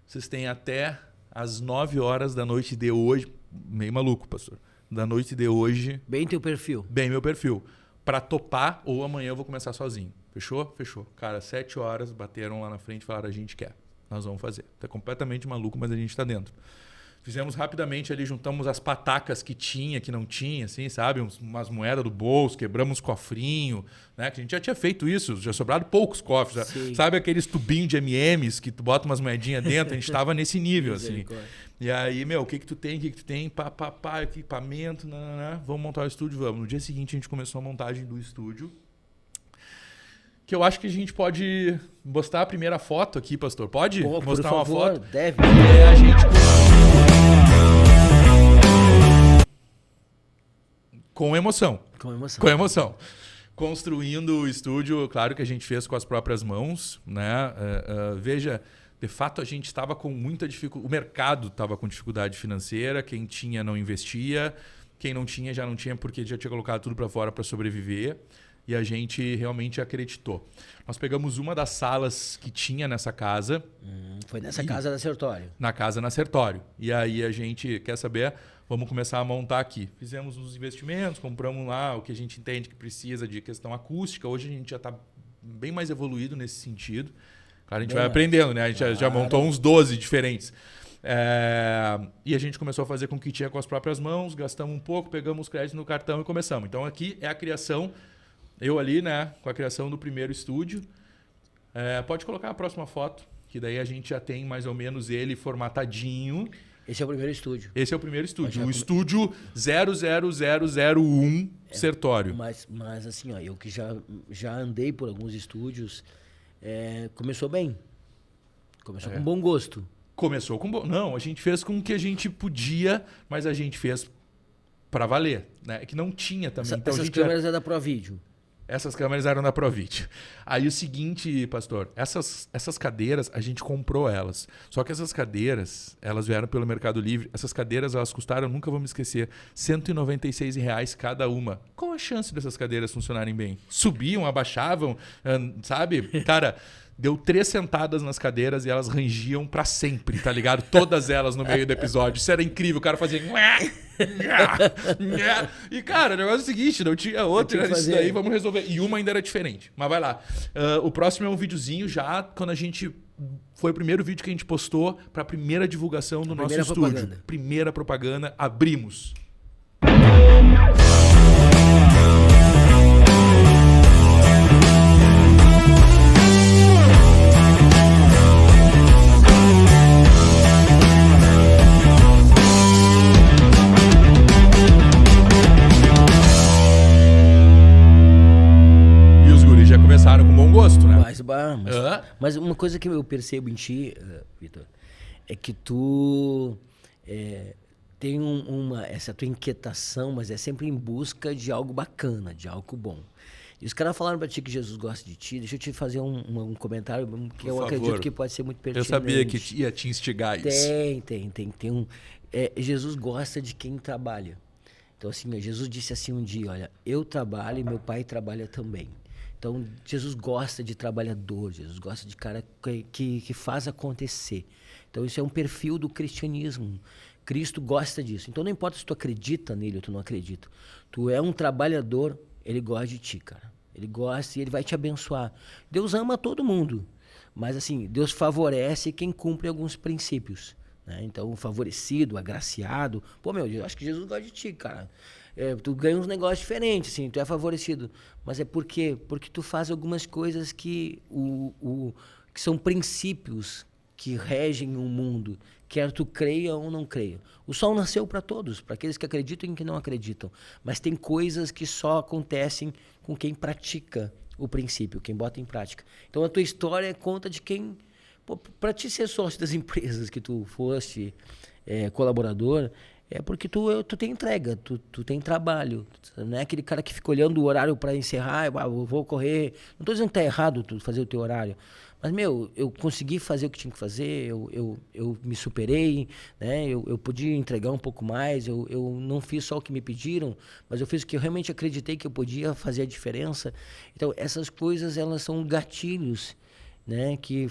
Vocês têm até às 9 horas da noite de hoje, meio maluco, pastor, da noite de hoje. Bem teu perfil. Bem meu perfil. Pra topar, ou amanhã eu vou começar sozinho. Fechou? Fechou. Cara, 7 horas, bateram lá na frente e falaram, a gente quer. nós vamos fazer. Tá completamente maluco, mas a gente tá dentro. Fizemos rapidamente ali, juntamos as patacas que tinha, que não tinha, assim, sabe? Umas moedas do bolso, quebramos cofrinho, né? Que a gente já tinha feito isso, já sobraram poucos cofres. Sabe aqueles tubinhos de M&M's que tu bota umas moedinhas dentro? A gente tava nesse nível, assim. E aí, meu, o que tu tem? Pá, equipamento, vamos montar o estúdio, vamos. No dia seguinte a gente começou a montagem do estúdio. Que eu acho que a gente pode mostrar a primeira foto aqui, pastor. Pode mostrar uma foto? Deve. A gente... Com emoção. Com emoção. Construindo o estúdio, claro que a gente fez com as próprias mãos, né? Veja, de fato a gente estava com muita dificuldade, o mercado estava com dificuldade financeira, quem tinha não investia, quem não tinha já não tinha porque já tinha colocado tudo para fora para sobreviver. E a gente realmente acreditou. Nós pegamos uma das salas que tinha nessa casa. Foi nessa casa da Sertório. Na casa na Sertório. E aí a gente, quer saber, vamos começar a montar aqui. Fizemos os investimentos, compramos lá o que a gente entende que precisa de questão acústica. Hoje a gente já está bem mais evoluído nesse sentido. Claro, a gente vai aprendendo, né? A gente já montou uns 12 diferentes. E a gente começou a fazer com o que tinha com as próprias mãos, gastamos um pouco, pegamos os créditos no cartão e começamos. Então aqui é a criação... Eu ali, né, com a criação do primeiro estúdio. Pode colocar a próxima foto, que daí a gente já tem mais ou menos ele formatadinho. Esse é o primeiro estúdio. Esse é o primeiro estúdio. O estúdio 00001 Sertório. Mas assim, ó, eu que já andei por alguns estúdios, começou bem. Começou com bom gosto. Começou com bom... Não, a gente fez com o que a gente podia, mas a gente fez para valer, né? Que não tinha também. Então, essas câmeras é da ProVideo. Essas câmeras eram da ProVideo. Aí o seguinte, pastor, essas cadeiras, a gente comprou elas. Só que essas cadeiras, elas vieram pelo Mercado Livre. Essas cadeiras, elas custaram, nunca vou me esquecer, R$196 cada uma. Qual a chance dessas cadeiras funcionarem bem? Subiam, abaixavam, sabe? Cara... Deu 3 sentadas nas cadeiras e elas rangiam pra sempre, tá ligado? Todas elas no meio do episódio. Isso era incrível. O cara fazia... E, cara, o negócio é o seguinte, não tinha outra. Era isso daí, vamos resolver. E uma ainda era diferente. Mas vai lá. O próximo é um videozinho já quando a gente... Foi o primeiro vídeo que a gente postou pra primeira divulgação do nosso estúdio. Primeira propaganda. Abrimos. Começaram com bom gosto, né? Mas uma coisa que eu percebo em ti, Vitor, é que tu tem essa tua inquietação, mas é sempre em busca de algo bacana, de algo bom. E os caras falaram pra ti que Jesus gosta de ti. Deixa eu te fazer um comentário que eu acredito que pode ser muito pertinente. Eu sabia que ia te instigar isso. Tem Jesus gosta de quem trabalha. Então, assim, Jesus disse assim um dia, olha, eu trabalho e meu pai trabalha também. Então, Jesus gosta de trabalhador, Jesus gosta de cara que faz acontecer. Então, isso é um perfil do cristianismo. Cristo gosta disso. Então, não importa se tu acredita nele ou tu não acredita. Tu é um trabalhador, ele gosta de ti, cara. Ele gosta e ele vai te abençoar. Deus ama todo mundo. Mas, assim, Deus favorece quem cumpre alguns princípios. Né? Então, o favorecido, agraciado. Pô, eu acho que Jesus gosta de ti, cara. Tu ganha uns negócios diferentes, assim, tu é favorecido. Mas é por quê? Porque tu faz algumas coisas que são princípios que regem o mundo, quer tu creia ou não creia. O sol nasceu para todos, para aqueles que acreditam e que não acreditam. Mas tem coisas que só acontecem com quem pratica o princípio, quem bota em prática. Então a tua história é conta de quem... Para ti ser sócio das empresas que tu foste colaborador... É porque tu tem entrega, tu tem trabalho. Não é aquele cara que fica olhando o horário para encerrar, eu vou correr. Não estou dizendo que tá errado tu fazer o teu horário. Mas, eu consegui fazer o que tinha que fazer, eu me superei, né? Eu podia entregar um pouco mais, eu não fiz só o que me pediram, mas eu fiz o que eu realmente acreditei que eu podia fazer a diferença. Então, essas coisas, elas são gatilhos, né, que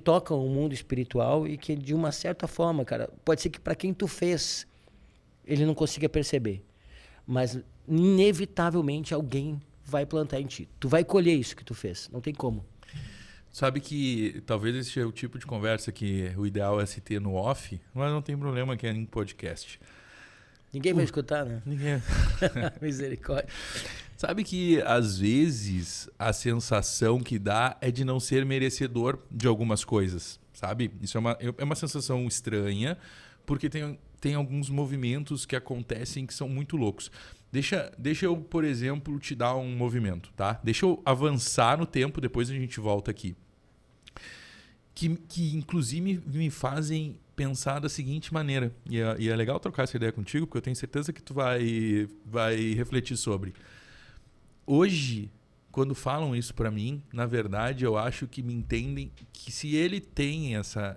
tocam o mundo espiritual e que, de uma certa forma, cara, pode ser que para quem tu fez... ele não consiga perceber. Mas, inevitavelmente, alguém vai plantar em ti. Tu vai colher isso que tu fez. Não tem como. Sabe que talvez esse é o tipo de conversa que o ideal é se ter no off, mas não tem problema que é em podcast. Ninguém vai escutar, né? Ninguém... Misericórdia. Sabe que às vezes a sensação que dá é de não ser merecedor de algumas coisas, sabe? Isso é uma sensação estranha, porque tem alguns movimentos que acontecem que são muito loucos. Deixa eu, por exemplo, te dar um movimento, tá? Deixa eu avançar no tempo, depois a gente volta aqui. Que inclusive me fazem pensar da seguinte maneira. E é legal trocar essa ideia contigo, porque eu tenho certeza que tu vai refletir sobre. Hoje, quando falam isso pra mim, na verdade, eu acho que me entendem que se ele tem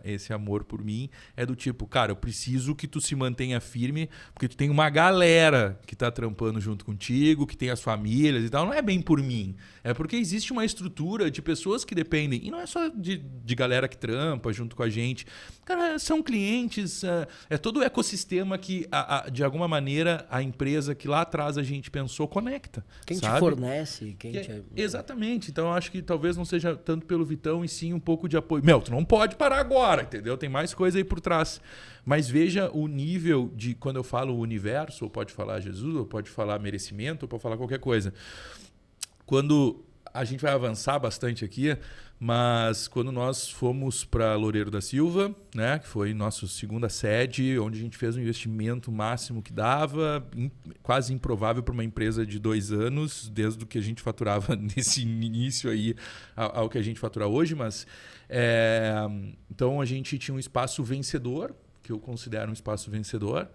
esse amor por mim, é do tipo, cara, eu preciso que tu se mantenha firme, porque tu tem uma galera que tá trampando junto contigo, que tem as famílias e tal. Não é bem por mim. É porque existe uma estrutura de pessoas que dependem. E não é só de galera que trampa junto com a gente. Cara, são clientes, é todo o ecossistema que, de alguma maneira, a empresa que lá atrás a gente pensou conecta. Quem sabe? te fornece, quem te... Exatamente. Então, eu acho que talvez não seja tanto pelo Vitão, e sim um pouco de apoio. Meu, tu não pode parar agora, entendeu? Tem mais coisa aí por trás. Mas veja o nível de... Quando eu falo universo, ou pode falar Jesus, ou pode falar merecimento, ou pode falar qualquer coisa. Quando... A gente vai avançar bastante aqui, mas quando nós fomos para Loureiro da Silva, né, que foi nossa segunda sede, onde a gente fez um investimento máximo que dava, quase improvável para uma empresa de 2 anos, desde o que a gente faturava nesse início aí ao que a gente fatura hoje, mas então a gente tinha um espaço vencedor, que eu considero um espaço vencedor,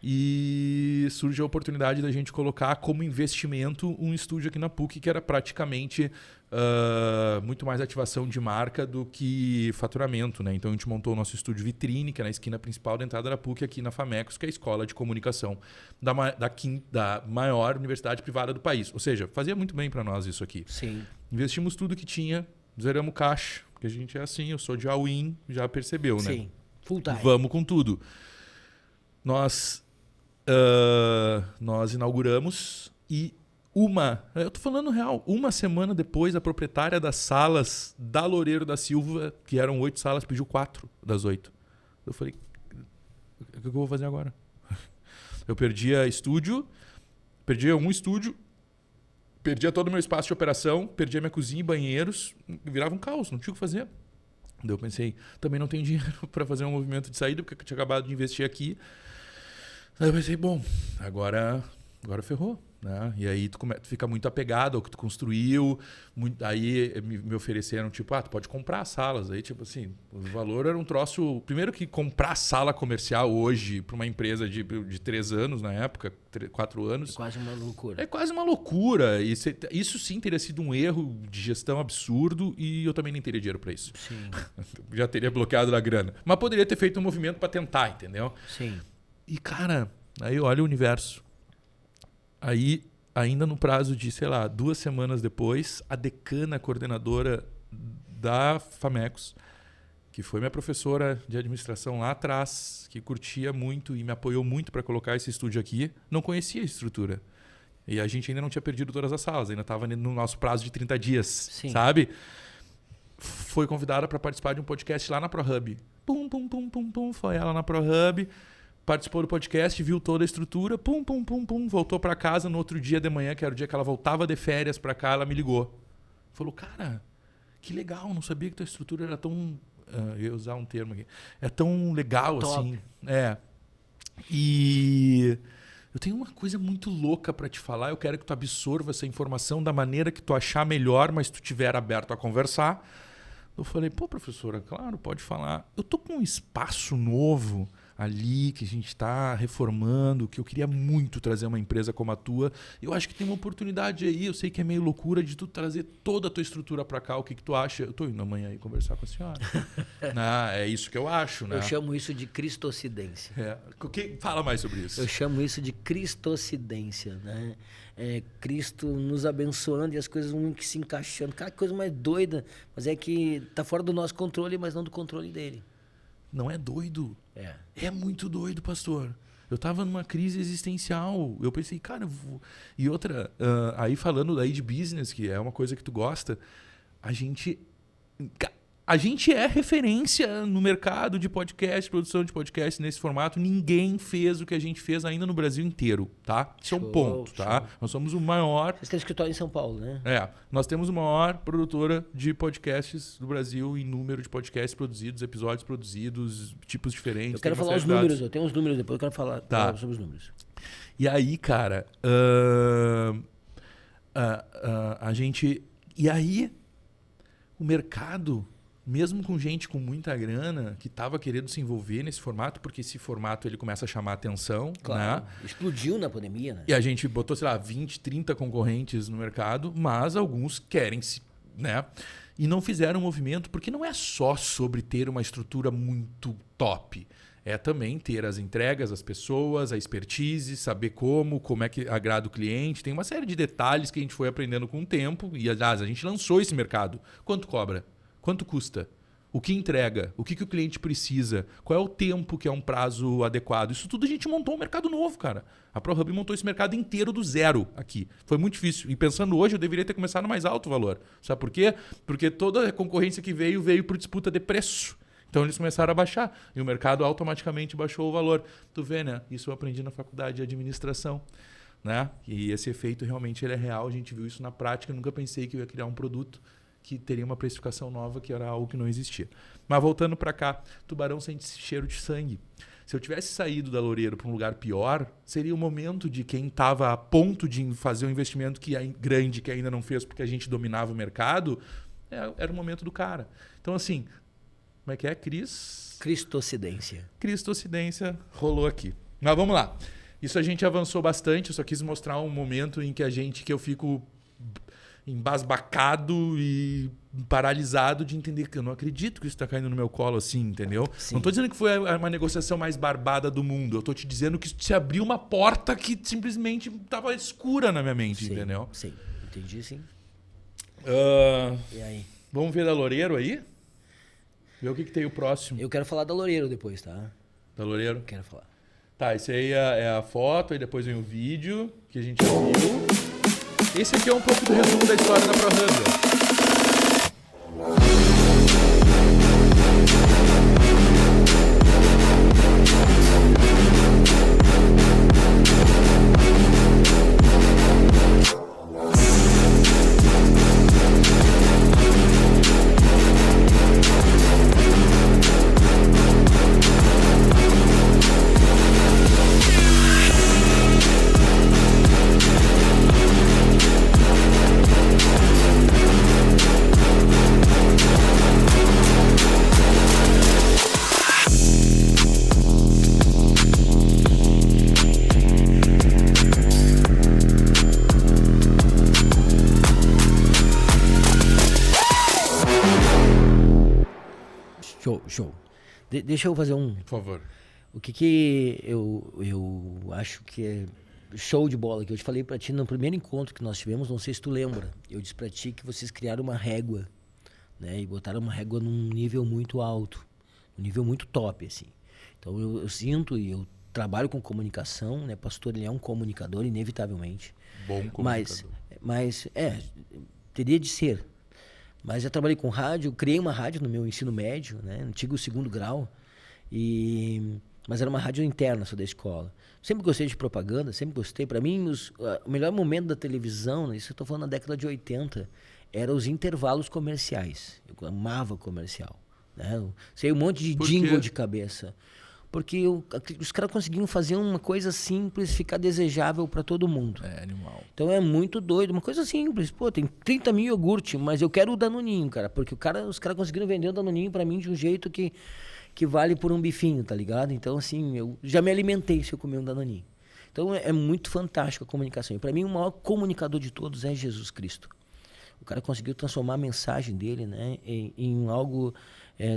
e surge a oportunidade da gente colocar como investimento um estúdio aqui na PUC, que era praticamente muito mais ativação de marca do que faturamento, né? Então a gente montou o nosso estúdio vitrine, que é na esquina principal da entrada da PUC, aqui na Famecos, que é a escola de comunicação da maior universidade privada do país. Ou seja, fazia muito bem para nós isso aqui. Sim. Investimos tudo que tinha, zeramos caixa, porque a gente é assim, eu sou de all-in, já percebeu, né? Sim, full time. Vamos com tudo. Nós inauguramos e eu tô falando real, uma semana depois a proprietária das salas da Loureiro da Silva, que eram 8 salas, pediu 4 das 8. Eu falei, o que eu vou fazer agora? Eu perdia um estúdio, perdia todo o meu espaço de operação, perdia minha cozinha e banheiros, virava um caos, não tinha o que fazer. Daí eu pensei, também não tenho dinheiro para fazer um movimento de saída, porque eu tinha acabado de investir aqui. Aí eu pensei, bom, agora ferrou, né? E aí tu fica muito apegado ao que tu construiu. Aí me ofereceram, tipo, tu pode comprar salas. Aí, tipo assim, o valor era um troço... Primeiro que comprar sala comercial hoje para uma empresa de 3 anos na época, 4 anos... É quase uma loucura. É quase uma loucura. Isso sim teria sido um erro de gestão absurdo e eu também nem teria dinheiro para isso. Sim. Já teria bloqueado a grana. Mas poderia ter feito um movimento para tentar, entendeu? Sim. E, cara, aí olha o universo. Aí, ainda no prazo de, 2 semanas depois, a decana coordenadora da Famecos, que foi minha professora de administração lá atrás, que curtia muito e me apoiou muito para colocar esse estúdio aqui, não conhecia a estrutura. E a gente ainda não tinha perdido todas as salas, ainda estava no nosso prazo de 30 dias, Sim. sabe? Foi convidada para participar de um podcast lá na ProHub. Foi ela na ProHub. Participou do podcast, viu toda a estrutura, voltou para casa no outro dia de manhã, que era o dia que ela voltava de férias para cá, ela me ligou. Falou, cara, que legal, não sabia que tua estrutura era tão... eu ia usar um termo aqui. É tão legal, top. assim. E eu tenho uma coisa muito louca para te falar, eu quero que tu absorva essa informação da maneira que tu achar melhor, mas tu estiver aberto a conversar. Eu falei, professora, claro, pode falar. Eu tô com um espaço novo ali, que a gente está reformando, que eu queria muito trazer uma empresa como a tua. Eu acho que tem uma oportunidade aí, eu sei que é meio loucura de tu trazer toda a tua estrutura para cá. O que tu acha? Eu estou indo amanhã aí conversar com a senhora. É isso que eu acho, né? Eu chamo isso de cristocidência. Fala mais sobre isso. Eu chamo isso de cristocidência, né? Cristo nos abençoando e as coisas vão se encaixando. Cara, que coisa mais doida. Mas é que tá fora do nosso controle, mas não do controle dele. Não é doido. É muito doido, pastor. Eu tava numa crise existencial. Eu pensei, cara, eu vou... E outra, aí falando daí de business, que é uma coisa que tu gosta, a gente A gente é referência no mercado de podcast, produção de podcast nesse formato. Ninguém fez o que a gente fez ainda no Brasil inteiro, tá? Isso é um ponto, tá? Nós somos o maior... Vocês têm escritório em São Paulo, né? Nós temos a maior produtora de podcasts do Brasil em número de podcasts produzidos, episódios produzidos, tipos diferentes. Eu quero tem uma falar os série de dados. números, eu tenho uns números depois, eu quero falar sobre os números. E aí, cara, a gente... E aí, o mercado... Mesmo com gente com muita grana que estava querendo se envolver nesse formato, porque esse formato ele começa a chamar atenção. Claro, né? Explodiu na pandemia, né? E a gente botou, sei lá, 20, 30 concorrentes no mercado, mas alguns querem se... né? E não fizeram movimento, porque não é só sobre ter uma estrutura muito top. É também ter as entregas, as pessoas, a expertise, saber como é que agrada o cliente. Tem uma série de detalhes que a gente foi aprendendo com o tempo. E, aliás, a gente lançou esse mercado. Quanto cobra? Quanto custa? O que entrega? O que o cliente precisa? Qual é o tempo que é um prazo adequado? Isso tudo a gente montou um mercado novo, cara. A ProHub montou esse mercado inteiro do zero aqui. Foi muito difícil. E pensando hoje, eu deveria ter começado no mais alto valor. Sabe por quê? Porque toda a concorrência que veio por disputa de preço. Então eles começaram a baixar. E o mercado automaticamente baixou o valor. Tu vê, né? Isso eu aprendi na faculdade de administração. Né? E esse efeito realmente ele é real. A gente viu isso na prática. Eu nunca pensei que eu ia criar um produto que teria uma precificação nova, que era algo que não existia. Mas voltando para cá, Tubarão sente esse cheiro de sangue. Se eu tivesse saído da Loureiro para um lugar pior, seria o momento de quem estava a ponto de fazer um investimento grande que ainda não fez porque a gente dominava o mercado, era o momento do cara. Então, assim, como é que é? Cristocidência. Cristocidência rolou aqui. Mas vamos lá. Isso a gente avançou bastante, eu só quis mostrar um momento em que eu fico embasbacado e paralisado de entender que eu não acredito que isso está caindo no meu colo assim, entendeu? Sim. Não estou dizendo que foi uma negociação mais barbada do mundo. Eu estou te dizendo que se abriu uma porta que simplesmente estava escura na minha mente, Sim, entendeu? Sim, entendi, sim. E aí? Vamos ver da Loureiro aí? Ver o que tem o próximo. Eu quero falar da Loureiro depois, tá? Da Loureiro? Quero falar. Tá, esse aí é a foto, aí depois vem o vídeo que a gente já viu. Esse aqui é um pouco do resumo da história da ProHub. Show. Deixa eu fazer Por favor. O que eu acho que é show de bola, que eu te falei pra ti no primeiro encontro que nós tivemos, não sei se tu lembra. Eu disse pra ti que vocês criaram uma régua, né? E botaram uma régua num nível muito alto, um nível muito top, assim. Então eu sinto e eu trabalho com comunicação, né? Pastor, ele é um comunicador, inevitavelmente. Bom comunicador. Mas teria de ser. Mas eu trabalhei com rádio, criei uma rádio no meu ensino médio, né? Antigo segundo grau. Mas era uma rádio interna só da escola. Sempre gostei de propaganda, sempre gostei. Para mim, o melhor momento da televisão, isso eu estou falando na década de 80, eram os intervalos comerciais. Eu amava comercial. Né? Sei um monte de jingle de cabeça. Porque os caras conseguiam fazer uma coisa simples ficar desejável para todo mundo. É animal. Então é muito doido. Uma coisa simples. Pô, tem 30 mil iogurte, mas eu quero o Danoninho, cara. Porque os caras conseguiram vender o Danoninho para mim de um jeito que vale por um bifinho, tá ligado? Então, assim, eu já me alimentei se eu comer um Danoninho. Então é muito fantástico a comunicação. E para mim o maior comunicador de todos é Jesus Cristo. O cara conseguiu transformar a mensagem dele, né, em algo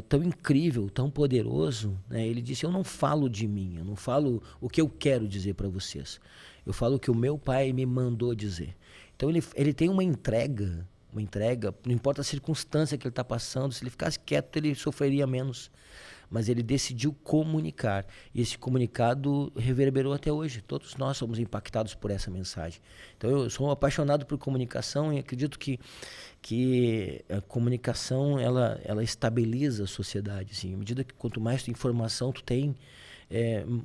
tão incrível, tão poderoso, né? Ele disse: eu não falo de mim, eu não falo o que eu quero dizer para vocês. Eu falo o que o meu pai me mandou dizer. Então ele tem uma entrega, não importa a circunstância que ele está passando, se ele ficasse quieto ele sofreria menos. mas ele decidiu comunicar. E esse comunicado reverberou até hoje. Todos nós somos impactados por essa mensagem. Então eu sou um apaixonado por comunicação e acredito que a comunicação ela estabiliza a sociedade. Assim. À medida que quanto mais informação tu tem,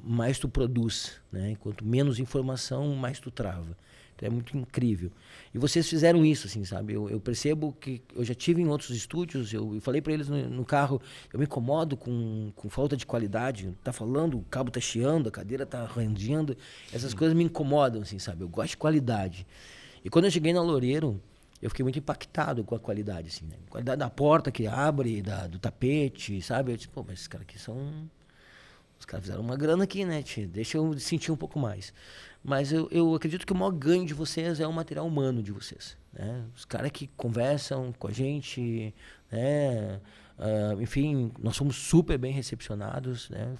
mais tu produz, né? Quanto menos informação, mais tu trava. Então é muito incrível. E vocês fizeram isso, assim, sabe? Eu percebo que eu já tive em outros estúdios, eu falei para eles no carro, eu me incomodo com falta de qualidade. Tá falando, o cabo tá chiando, a cadeira tá rangendo. Essas coisas me incomodam, assim, sabe? Eu gosto de qualidade. E quando eu cheguei na Loureiro, eu fiquei muito impactado com a qualidade, assim, né? A qualidade da porta que abre, do tapete, sabe? Eu disse, pô, mas esses caras aqui são... Os caras fizeram uma grana aqui, né, tio? Deixa eu sentir um pouco mais. Mas eu acredito que o maior ganho de vocês é o material humano de vocês, né? Os caras que conversam com a gente, né? Enfim, nós fomos super bem recepcionados, né?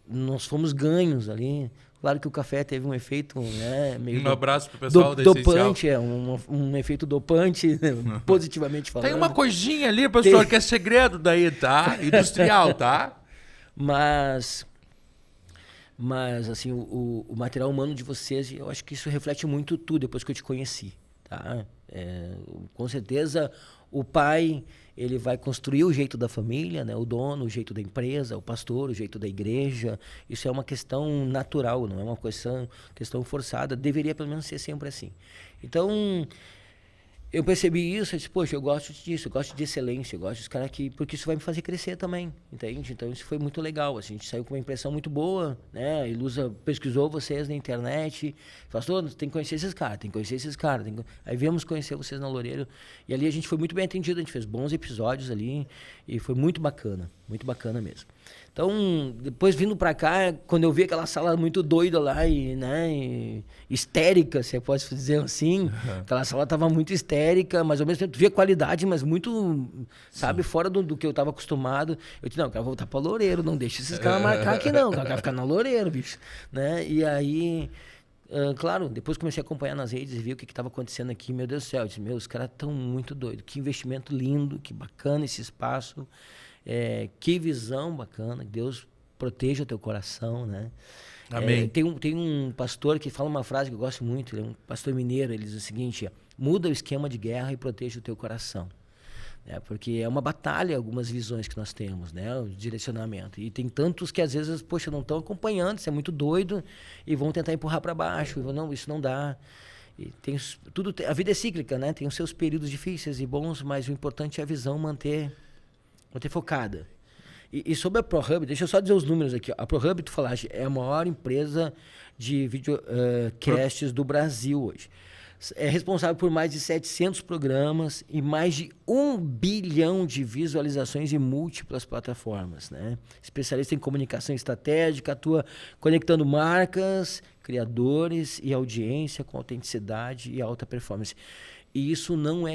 Nós fomos ganhos ali. Claro que o café teve um efeito, né, meio Um abraço pro pessoal da dopante, um efeito dopante, positivamente falando. Tem uma coisinha ali, professor, que é segredo daí, tá? Industrial, tá? Mas assim, o material humano de vocês, eu acho que isso reflete muito tudo depois que eu te conheci, tá? Com certeza o pai, ele vai construir o jeito da família, né? O dono, o jeito da empresa, o pastor, o jeito da igreja. Isso é uma questão natural, não é uma questão forçada. Deveria pelo menos ser sempre assim. Então, eu percebi isso, eu disse, poxa, eu gosto disso, eu gosto de excelência, eu gosto dos caras aqui, porque isso vai me fazer crescer também, entende? Então isso foi muito legal, assim, a gente saiu com uma impressão muito boa, né? A Ilusa pesquisou vocês na internet, falou, tem que conhecer esses caras, tem que conhecer esses caras. Aí viemos conhecer vocês na Loureiro, e ali a gente foi muito bem atendido, a gente fez bons episódios ali, e foi muito bacana mesmo. Então, depois vindo pra cá, quando eu vi aquela sala muito doida lá e histérica, se eu posso dizer assim, aquela sala tava muito histérica, mas ao mesmo tempo via qualidade, mas muito, sabe, fora do que eu tava acostumado. Eu disse, não, eu quero voltar pra Loureiro, não deixa esses caras marcar aqui não, eu quero ficar na Loureiro, bicho, né? E aí, claro, depois comecei a acompanhar nas redes e vi o que estava acontecendo aqui, meu Deus do céu, eu disse, os caras estão muito doidos, que investimento lindo, que bacana esse espaço. Que visão bacana, que Deus proteja o teu coração, né? Amém. Tem um pastor que fala uma frase que eu gosto muito, ele é um pastor mineiro, ele diz o seguinte, muda o esquema de guerra e proteja o teu coração. Porque é uma batalha algumas visões que nós temos, né? O direcionamento. E tem tantos que às vezes, poxa, não estão acompanhando, isso é muito doido, e vão tentar empurrar para baixo, não, isso não dá. E a vida é cíclica, né? Tem os seus períodos difíceis e bons, mas o importante é a visão manter focada. E sobre a ProHub, deixa eu só dizer os números aqui. A ProHub, tu falaste, é a maior empresa de videocasts do Brasil hoje. É responsável por mais de 700 programas e mais de 1 bilhão de visualizações em múltiplas plataformas, né? Especialista em comunicação estratégica, atua conectando marcas, criadores e audiência com autenticidade e alta performance. E isso não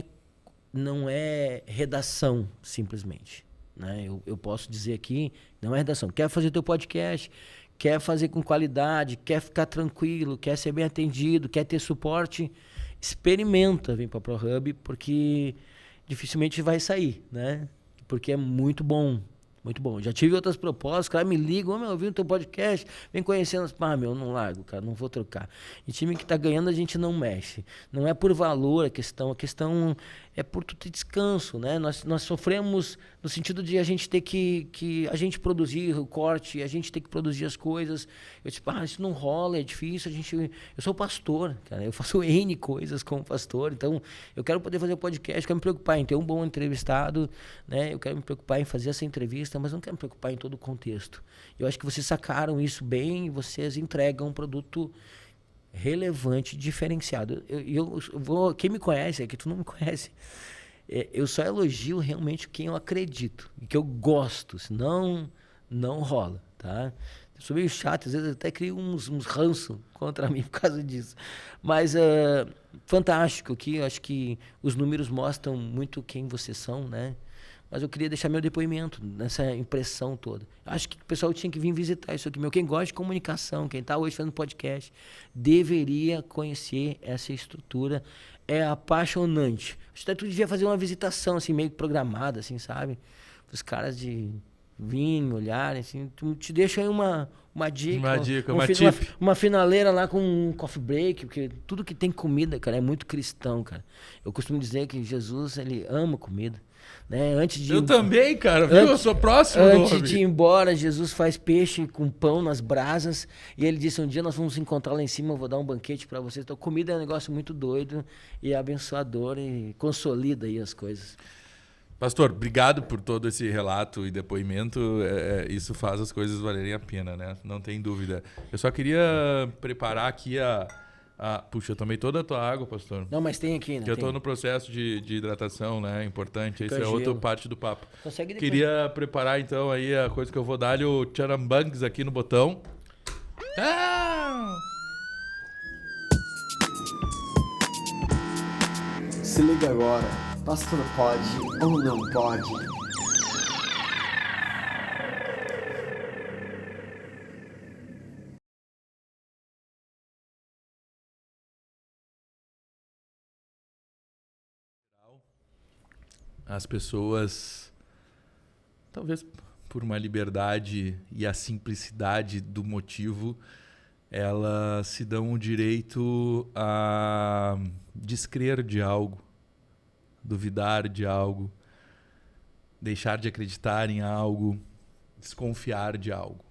é redação, simplesmente. Né? Eu posso dizer aqui, não é redação. Quer fazer teu podcast, quer fazer com qualidade, quer ficar tranquilo, quer ser bem atendido, quer ter suporte, experimenta vir para a ProHub, porque dificilmente vai sair, né? Porque é muito bom. Muito bom. Já tive outras propostas, cara me ligam, eu vi o teu podcast, vem conhecendo. Eu não largo, cara, não vou trocar. E time que tá ganhando, a gente não mexe. Não é por valor a questão é por tu ter descanso, né? Nós sofremos no sentido de a gente ter que a gente produzir o corte, a gente ter que produzir as coisas. Eu disse, isso não rola, é difícil, eu sou pastor, cara, eu faço N coisas como pastor, então eu quero poder fazer o podcast, quero me preocupar em ter um bom entrevistado, né? Eu quero me preocupar em fazer essa entrevista, mas não quero me preocupar em todo o contexto. Eu acho que vocês sacaram isso bem e vocês entregam um produto relevante, diferenciado. Quem me conhece, que tu não me conhece, eu só elogio realmente quem eu acredito e que eu gosto, senão não rola, tá? Eu sou meio chato, às vezes até crio uns ranço contra mim por causa disso. Mas fantástico, que eu acho que os números mostram muito quem vocês são, né? Mas eu queria deixar meu depoimento nessa impressão toda. Acho que o pessoal tinha que vir visitar isso aqui. Quem gosta de comunicação, quem está hoje fazendo podcast, deveria conhecer essa estrutura. É apaixonante. Acho que tu devia fazer uma visitação, assim, meio programada, assim, sabe? Os caras de vinho, olharem, assim, tu te deixa aí uma dica. Uma tip. Uma finaleira lá com um coffee break, porque tudo que tem comida, cara, é muito cristão, cara. Eu costumo dizer que Jesus, ele ama comida, né? Antes de Eu também, cara, viu? Eu sou próximo do Antes homem. de ir embora, Jesus faz peixe com pão nas brasas. E ele disse, um dia nós vamos nos encontrar lá em cima, eu vou dar um banquete para vocês. Então, comida é um negócio muito doido e abençoador e consolida aí as coisas. Pastor, obrigado por todo esse relato e depoimento. Isso faz as coisas valerem a pena, né? Não tem dúvida. Eu só queria preparar aqui Puxa, eu tomei toda a tua água, pastor. Não, mas tem aqui, né? Que eu tô no processo de hidratação, né? Importante. Isso é gelo. outra parte do papo. Consegue depois. Queria preparar, então, aí a coisa que eu vou dar-lhe o charambangs aqui no botão. Se liga agora, pastor pode ou não pode? As pessoas, talvez por uma liberdade e a simplicidade do motivo, elas se dão o direito a descrer de algo, duvidar de algo, deixar de acreditar em algo, desconfiar de algo.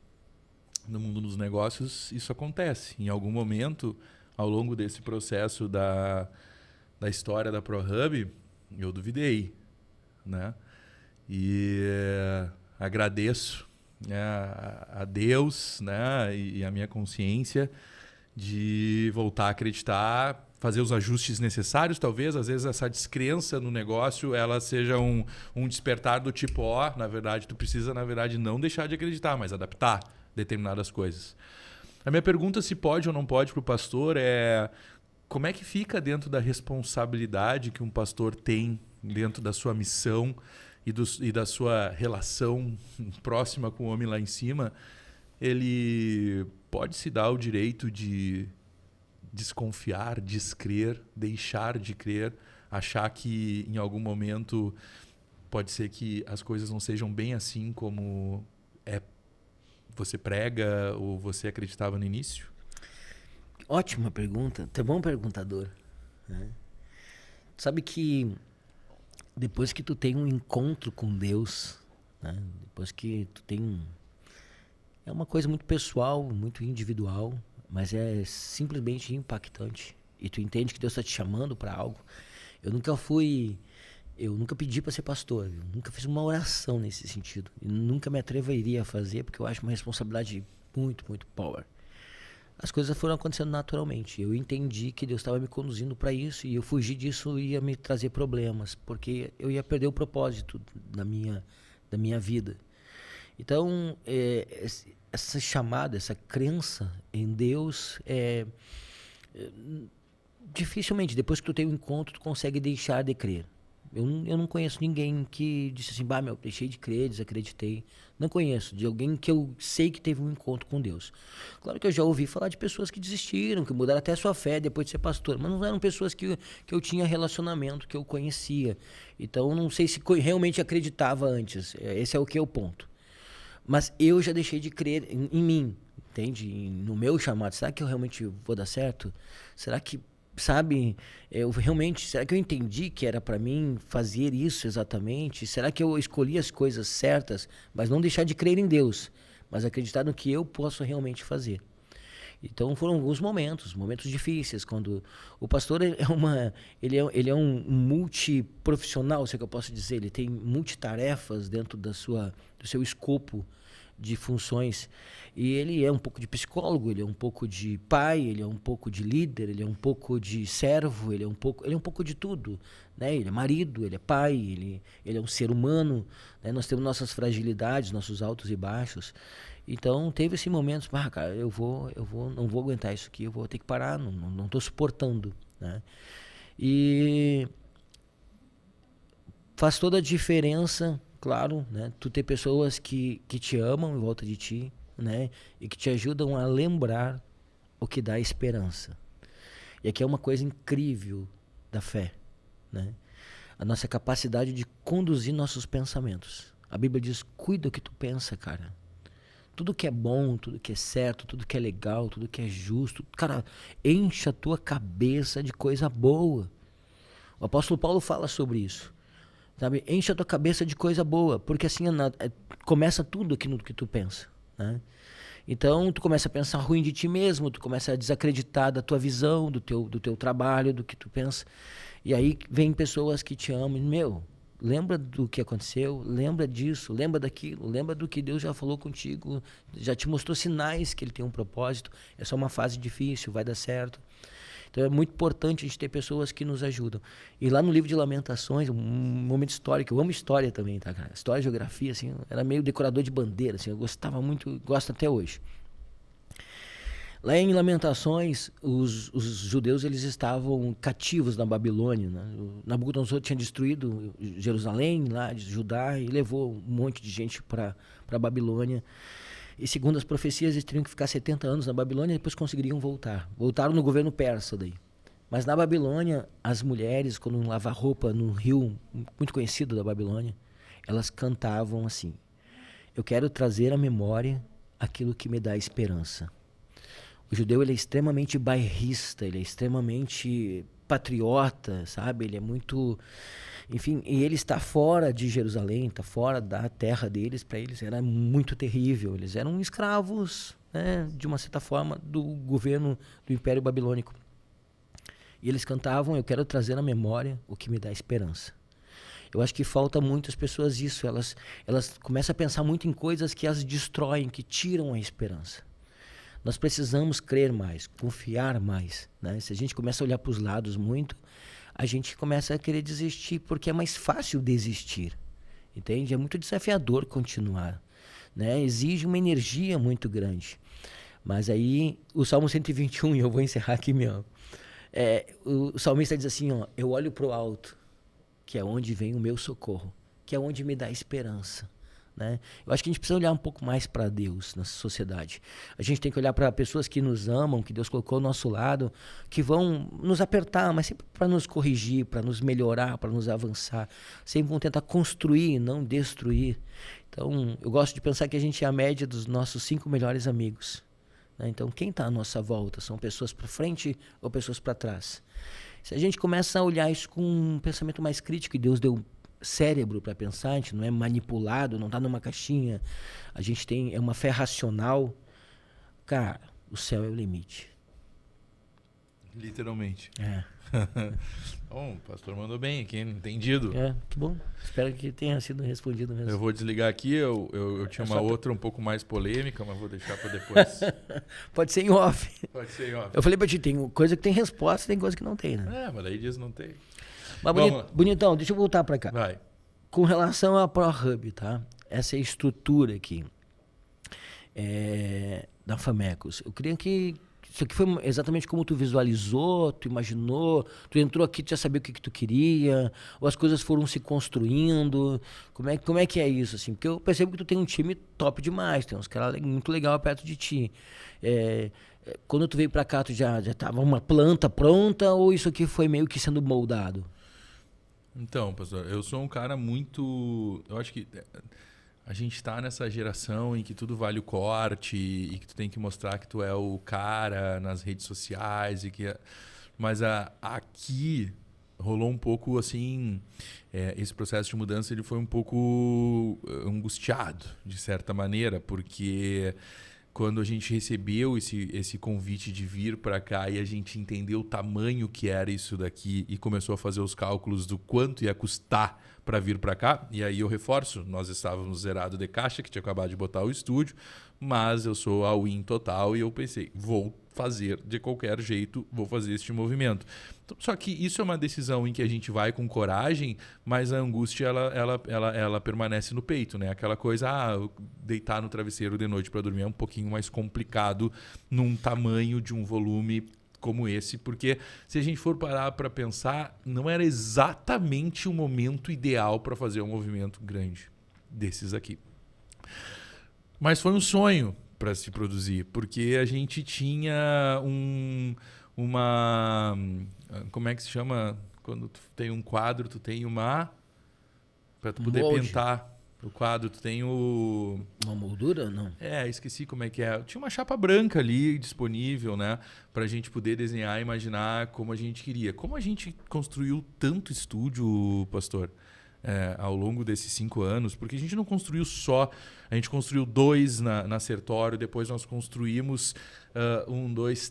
No mundo dos negócios, isso acontece. Em algum momento, ao longo desse processo da história da ProHub, eu duvidei, né? E agradeço, né, a Deus, né, e a minha consciência de voltar a acreditar, fazer os ajustes necessários, talvez. Às vezes essa descrença no negócio ela seja um despertar do tipo, na verdade, tu precisa, na verdade, não deixar de acreditar, mas adaptar determinadas coisas. A minha pergunta, se pode ou não pode, para o pastor é: como é que fica dentro da responsabilidade que um pastor tem dentro da sua missão e da sua relação próxima com o homem lá em cima? Ele pode se dar o direito de desconfiar, descrer, deixar de crer, achar que em algum momento pode ser que as coisas não sejam bem assim como você prega ou você acreditava no início? Ótima pergunta. Tu é bom perguntador, né? Sabe que depois que tu tem um encontro com Deus, né? Depois que tu tem é uma coisa muito pessoal, muito individual, mas é simplesmente impactante. E tu entende que Deus está te chamando para algo. Eu nunca pedi para ser pastor, eu nunca fiz uma oração nesse sentido. E nunca me atreveria a fazer, porque eu acho uma responsabilidade muito, muito power. As coisas foram acontecendo naturalmente. Eu entendi que Deus estava me conduzindo para isso, e eu fugir disso ia me trazer problemas, porque eu ia perder o propósito da minha vida. Então, essa chamada, essa crença em Deus, dificilmente, depois que tu tem um encontro, tu consegue deixar de crer. Eu não conheço ninguém que disse assim, deixei de crer, desacreditei. Não conheço de alguém que eu sei que teve um encontro com Deus. Claro que eu já ouvi falar de pessoas que desistiram, que mudaram até a sua fé depois de ser pastor, mas não eram pessoas que eu tinha relacionamento, que eu conhecia. Então, não sei se realmente acreditava antes. Esse é o ponto. Mas eu já deixei de crer em mim, entende? No meu chamado. Será que eu realmente vou dar certo? Será que, será que eu entendi que era para mim fazer isso exatamente? Será que eu escolhi as coisas certas, mas não deixar de crer em Deus, mas acreditar no que eu posso realmente fazer? Então foram alguns momentos difíceis, quando o pastor ele é um multiprofissional, se é que eu posso dizer. Ele tem multitarefas dentro do seu escopo de funções, e ele é um pouco de psicólogo, ele é um pouco de pai, ele é um pouco de líder, ele é um pouco de servo, ele é um pouco de tudo, né? Ele é marido, ele é pai, ele é um ser humano, né? Nós temos nossas fragilidades, nossos altos e baixos. Então teve esse momento, cara, não vou aguentar isso aqui, eu vou ter que parar, não estou suportando, né? E faz toda a diferença, claro, né? Tu ter pessoas que te amam em volta de ti, né? E que te ajudam a lembrar o que dá esperança. E aqui é uma coisa incrível da fé, né? A nossa capacidade de conduzir nossos pensamentos. A Bíblia diz, cuida o que tu pensa, cara. Tudo que é bom, tudo que é certo, tudo que é legal, tudo que é justo. Cara, enche a tua cabeça de coisa boa. O apóstolo Paulo fala sobre isso. Sabe? Enche a tua cabeça de coisa boa. Porque assim começa tudo aqui no que tu pensa. Né? Então, tu começa a pensar ruim de ti mesmo, tu começa a desacreditar da tua visão, do teu trabalho, do que tu pensa. E aí vem pessoas que te amam. Meu, lembra do que aconteceu, lembra disso, lembra daquilo, lembra do que Deus já falou contigo, já te mostrou sinais que Ele tem um propósito. É só uma fase difícil, vai dar certo. Então é muito importante a gente ter pessoas que nos ajudam. E lá no livro de Lamentações, um momento histórico, eu amo história também, tá, cara? História, geografia, assim, era meio decorador de bandeira, assim, eu gostava muito, gosto até hoje. Lá em Lamentações, os judeus eles estavam cativos na Babilônia. Né? O Nabucodonosor tinha destruído Jerusalém, lá de Judá, e levou um monte de gente para a Babilônia. E segundo as profecias, eles teriam que ficar 70 anos na Babilônia e depois conseguiriam voltar. Voltaram no governo persa daí. Mas na Babilônia, as mulheres, quando lavar roupa no rio muito conhecido da Babilônia, elas cantavam assim: eu quero trazer à memória aquilo que me dá esperança. O judeu ele é extremamente bairrista, ele é extremamente patriota, sabe? Ele é muito... Enfim, e ele está fora de Jerusalém, está fora da terra deles. Para eles era muito terrível. Eles eram escravos, né, de uma certa forma, do governo do Império Babilônico. E eles cantavam: eu quero trazer à memória o que me dá esperança. Eu acho que falta muitas pessoas isso. Elas começam a pensar muito em coisas que as destroem, que tiram a esperança. Nós precisamos crer mais, confiar mais. Né? Se a gente começa a olhar para os lados muito, a gente começa a querer desistir, porque é mais fácil desistir. Entende? É muito desafiador continuar. Né? Exige uma energia muito grande. Mas aí, o Salmo 121, e eu vou encerrar aqui mesmo. O salmista diz assim, ó, eu olho para o alto, que é onde vem o meu socorro, que é onde me dá esperança. Né? Eu acho que a gente precisa olhar um pouco mais para Deus nessa sociedade. A gente tem que olhar para pessoas que nos amam, que Deus colocou ao nosso lado, que vão nos apertar, mas sempre para nos corrigir, para nos melhorar, para nos avançar. Sempre vão tentar construir, não destruir. Então, eu gosto de pensar que a gente é a média dos nossos 5 melhores amigos. Né? Então, quem está à nossa volta? São pessoas para frente ou pessoas para trás? Se a gente começa a olhar isso com um pensamento mais crítico, e Deus deu cérebro para pensar, a gente não é manipulado, não está numa caixinha, a gente tem uma fé racional, cara, o céu é o limite. Literalmente. É. Bom, o pastor mandou bem aqui, entendido. Que bom. Espero que tenha sido respondido mesmo. Eu vou desligar aqui, eu tinha uma outra um pouco mais polêmica, mas vou deixar para depois. Pode ser em off. Pode ser, ó. Eu falei pra ti, tem coisa que tem resposta, tem coisa que não tem, né? Mas daí diz não tem. Mas Vamos lá. bonitão, deixa eu voltar pra cá. Vai. Com relação à ProHub, tá? Essa é a estrutura aqui da Famecos. Eu queria que isso aqui foi exatamente como tu visualizou, tu imaginou, tu entrou aqui, tu já sabia o que tu queria, ou as coisas foram se construindo. Como é que é isso, assim? Porque eu percebo que tu tem um time top demais, tem uns caras muito legal perto de ti. Quando tu veio pra cá, tu já tava uma planta pronta, ou isso aqui foi meio que sendo moldado? Então, pastor, eu sou um cara muito... Eu acho que a gente está nessa geração em que tudo vale o corte e que tu tem que mostrar que tu é o cara nas redes sociais. Mas aqui rolou um pouco assim... esse processo de mudança ele foi um pouco angustiado, de certa maneira, porque... Quando a gente recebeu esse convite de vir para cá e a gente entendeu o tamanho que era isso daqui e começou a fazer os cálculos do quanto ia custar para vir para cá, e aí eu reforço, nós estávamos zerado de caixa, que tinha acabado de botar o estúdio, mas eu sou all-in total e eu pensei, vou fazer de qualquer jeito, vou fazer este movimento. Então, só que isso é uma decisão em que a gente vai com coragem, mas a angústia ela permanece no peito, né? Aquela coisa, deitar no travesseiro de noite para dormir é um pouquinho mais complicado num tamanho de um volume como esse, porque se a gente for parar para pensar, não era exatamente o momento ideal para fazer um movimento grande desses aqui. Mas foi um sonho para se produzir, porque a gente tinha uma... Como é que se chama? Quando tu tem um quadro, tu tem uma... Para tu poder Molde. pintar. Pro quadro, tu tem o... Uma moldura ou não? Esqueci como é que é. Tinha uma chapa branca ali disponível, né? Pra gente poder desenhar e imaginar como a gente queria. Como a gente construiu tanto estúdio, pastor, ao longo desses 5 anos, porque a gente não construiu só, a gente construiu 2 na Sertório, depois nós construímos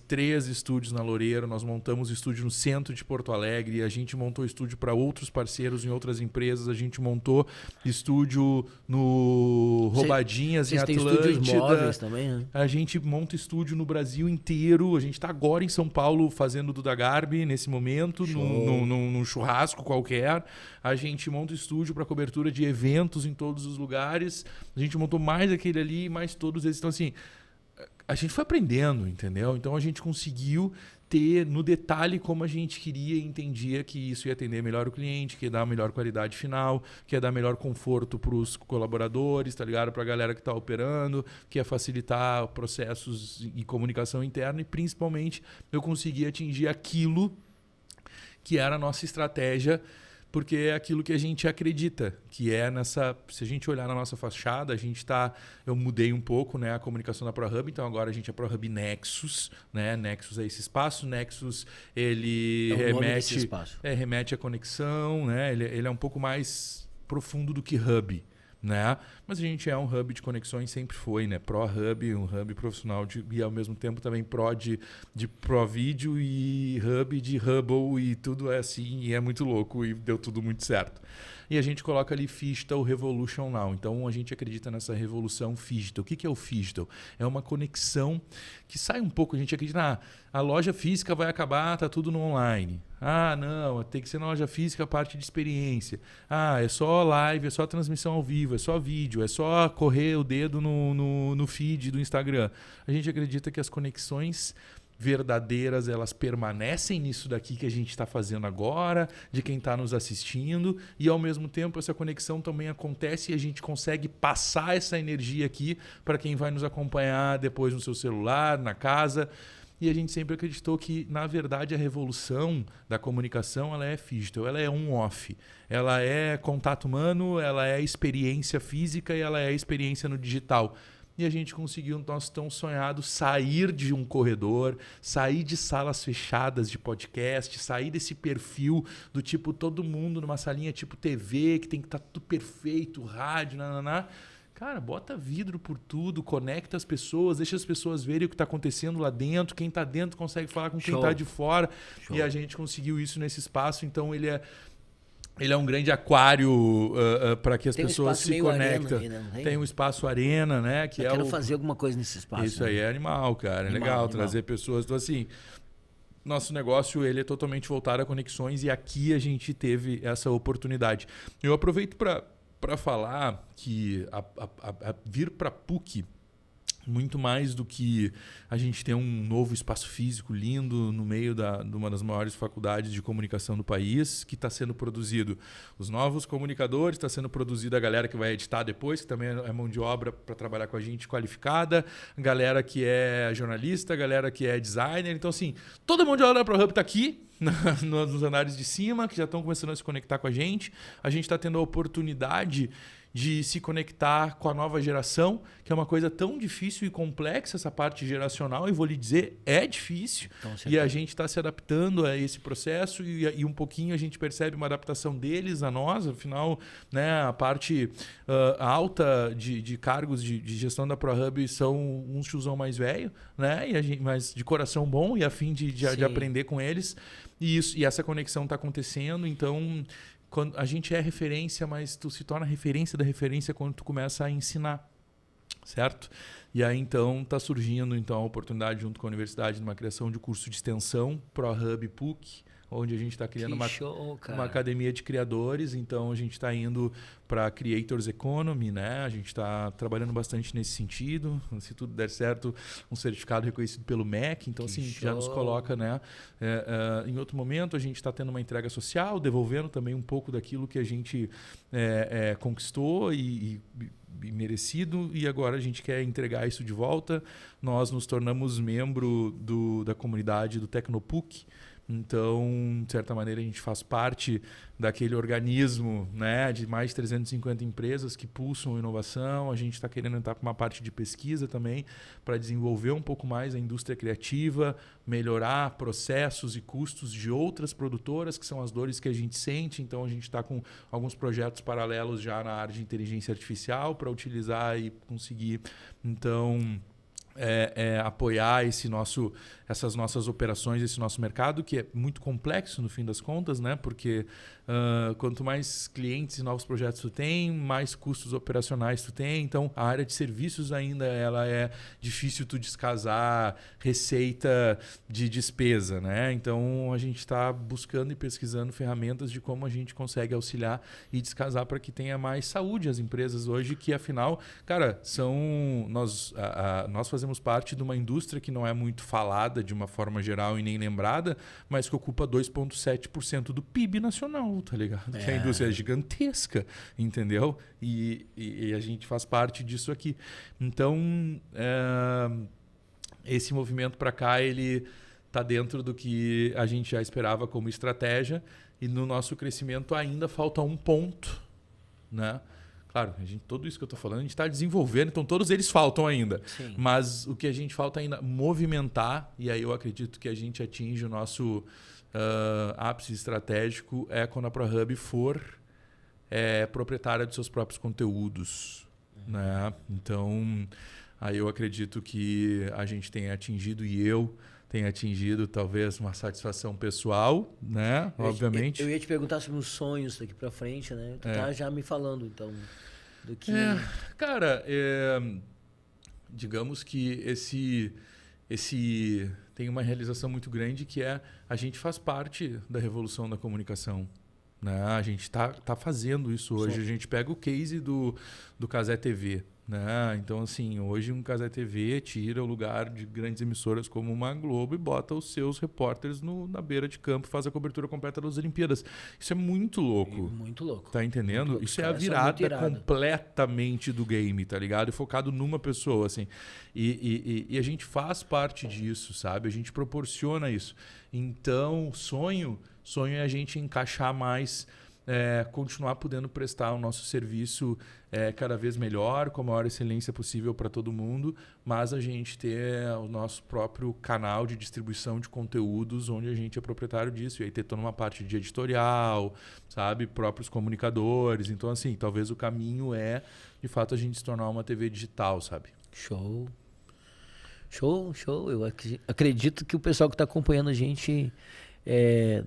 3 estúdios na Loureiro, nós montamos estúdio no centro de Porto Alegre, a gente montou estúdio para outros parceiros em outras empresas, a gente montou estúdio no Roubadinhas, em Vocês têm estúdios Atlântida. móveis também, né? A gente monta estúdio no Brasil inteiro. A gente está agora em São Paulo fazendo Duda Garbi nesse momento, num churrasco qualquer. A gente monta estúdio para cobertura de eventos em todos os lugares. A gente montou mais aquele ali, mais todos esses. Então, assim, a gente foi aprendendo, entendeu? Então, a gente conseguiu ter no detalhe como a gente queria e entendia que isso ia atender melhor o cliente, que ia dar melhor qualidade final, que ia dar melhor conforto para os colaboradores, tá ligado? Para a galera que está operando, que ia facilitar processos e comunicação interna e principalmente eu consegui atingir aquilo que era a nossa estratégia, porque é aquilo que a gente acredita, que é nessa... Se a gente olhar na nossa fachada, a gente tá... Eu mudei um pouco, né, a comunicação da ProHub, então agora a gente é ProHub Nexus, né? Nexus é esse espaço, Nexus ele remete à conexão, né? Ele é um pouco mais profundo do que Hub, né? Mas a gente é um hub de conexões, sempre foi, né? Pro-hub, um hub profissional e ao mesmo tempo também pro de Pro-vídeo e hub de Hubble e tudo é assim e é muito louco e deu tudo muito certo. E a gente coloca ali Phygital Revolution Now. Então a gente acredita nessa revolução Phygital. O que é o Phygital? É uma conexão que sai um pouco, a gente acredita, a loja física vai acabar, tá tudo no online. Ah, não, tem que ser na loja física a parte de experiência. Ah, é só live, é só transmissão ao vivo, é só vídeo, é só correr o dedo no feed do Instagram. A gente acredita que as conexões verdadeiras, elas permanecem nisso daqui que a gente está fazendo agora, de quem está nos assistindo, e ao mesmo tempo essa conexão também acontece e a gente consegue passar essa energia aqui para quem vai nos acompanhar depois no seu celular, na casa. E a gente sempre acreditou que, na verdade, a revolução da comunicação ela é digital, ela é on-off. Ela é contato humano, ela é experiência física e ela é experiência no digital. E a gente conseguiu, nosso tão sonhado, sair de um corredor, sair de salas fechadas de podcast, sair desse perfil do tipo todo mundo numa salinha tipo TV, que tem que estar tudo perfeito, rádio, nananá. Cara, bota vidro por tudo, conecta as pessoas, deixa as pessoas verem o que está acontecendo lá dentro. Quem está dentro consegue falar com quem está de fora. Show. E a gente conseguiu isso nesse espaço. Então, ele é um grande aquário para que as pessoas se conectem. Tem um espaço arena, né? Que quero fazer alguma coisa nesse espaço. Isso aí é animal, cara. É legal trazer pessoas. Então, assim, nosso negócio ele é totalmente voltado a conexões e aqui a gente teve essa oportunidade. Eu aproveito para falar que vir para a PUC, muito mais do que a gente ter um novo espaço físico lindo no meio de uma das maiores faculdades de comunicação do país, que está sendo produzido os novos comunicadores, está sendo produzida a galera que vai editar depois, que também é mão de obra para trabalhar com a gente qualificada, a galera que é jornalista, a galera que é designer. Então, assim, toda mão de obra da ProHub está aqui, nos andares de cima, que já estão começando a se conectar com a gente. A gente está tendo a oportunidade de se conectar com a nova geração, que é uma coisa tão difícil e complexa, essa parte geracional, e vou lhe dizer, é difícil. Então, e a gente está se adaptando a esse processo e um pouquinho a gente percebe uma adaptação deles a nós. Afinal, né, a parte alta de cargos de gestão da ProHub são uns tiozão mais velho, né, mas de coração bom e a fim de aprender com eles. E essa conexão está acontecendo, então... Quando a gente é referência, mas tu se torna referência da referência quando tu começa a ensinar, certo? E aí então está surgindo então a oportunidade junto com a universidade de uma criação de curso de extensão ProHub PUC, onde a gente está criando uma academia de criadores. Então a gente está indo para Creators Economy, né? A gente está trabalhando bastante nesse sentido. Se tudo der certo, um certificado reconhecido pelo MEC. Então, assim, já nos coloca, né? Em outro momento, a gente está tendo uma entrega social, devolvendo também um pouco daquilo que a gente conquistou e merecido, e agora a gente quer entregar isso de volta. Nós nos tornamos membro da comunidade do Tecnopuc, Então, de certa maneira, a gente faz parte daquele organismo, né, de mais de 350 empresas que pulsam inovação. A gente está querendo entrar com uma parte de pesquisa também para desenvolver um pouco mais a indústria criativa, melhorar processos e custos de outras produtoras, que são as dores que a gente sente. Então, a gente está com alguns projetos paralelos já na área de inteligência artificial para utilizar e conseguir, então, apoiar essas nossas operações, esse nosso mercado, que é muito complexo no fim das contas, né? Porque quanto mais clientes e novos projetos tu tem, mais custos operacionais tu tem. Então, a área de serviços ainda ela é difícil tu descasar receita de despesa, né? Então, a gente está buscando e pesquisando ferramentas de como a gente consegue auxiliar e descasar para que tenha mais saúde as empresas hoje, que afinal, cara, nós fazemos parte de uma indústria que não é muito falada de uma forma geral e nem lembrada, mas que ocupa 2,7% do PIB nacional, tá ligado? Que a indústria é gigantesca, entendeu? E a gente faz parte disso aqui. Então, esse movimento para cá, ele tá dentro do que a gente já esperava como estratégia, e no nosso crescimento ainda falta um ponto, né? Claro, tudo isso que eu estou falando, a gente está desenvolvendo, então todos eles faltam ainda. Sim. Mas o que a gente falta ainda movimentar, e aí eu acredito que a gente atinge o nosso ápice estratégico, é quando a ProHub for proprietária dos seus próprios conteúdos. Né? Então, aí eu acredito que a gente tenha atingido, e eu tenha atingido talvez uma satisfação pessoal, né? Obviamente. Eu ia te perguntar sobre os sonhos daqui para frente, né? Tu tá já me falando, então, do que... Cara, digamos que esse tem uma realização muito grande, que é a gente faz parte da revolução da comunicação. Né? A gente tá fazendo isso hoje. Sim. A gente pega o case do Cazé TV. Né? Então, assim, hoje um Cazé TV tira o lugar de grandes emissoras como uma Globo e bota os seus repórteres na beira de campo, faz a cobertura completa das Olimpíadas. Isso é muito louco. Muito louco. Tá entendendo? Louco. Isso é a virada completamente do game, tá ligado? E focado numa pessoa, assim. E a gente faz parte disso, sabe? A gente proporciona isso. Então, sonho é a gente encaixar mais... continuar podendo prestar o nosso serviço cada vez melhor, com a maior excelência possível para todo mundo, mas a gente ter o nosso próprio canal de distribuição de conteúdos, onde a gente é proprietário disso, e aí ter toda uma parte de editorial, sabe, próprios comunicadores. Então, assim, talvez o caminho de fato, a gente se tornar uma TV digital, sabe? Show. Eu acredito que o pessoal que está acompanhando a gente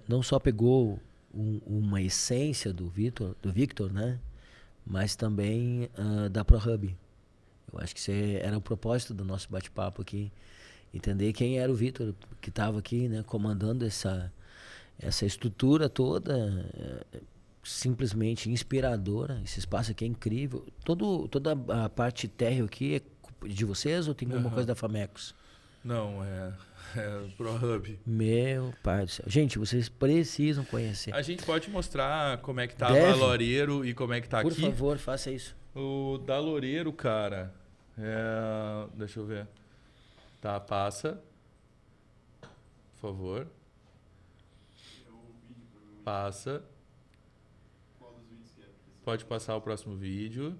não só pegou uma essência do Victor, né? Mas também da ProHub. Eu acho que esse era o propósito do nosso bate-papo aqui. Entender quem era o Victor que estava aqui, né? Comandando essa estrutura toda, simplesmente inspiradora. Esse espaço aqui é incrível. Toda a parte térreo aqui é de vocês ou tem alguma coisa da Famecos? Não, é ProHub. Meu pai do céu. Gente, vocês precisam conhecer. A gente pode mostrar como é que tá a Loureiro e como é que tá Por aqui? Por favor, faça isso. O da Loureiro, cara, deixa eu ver. Tá, passa. Por favor. Passa. Pode passar o próximo vídeo.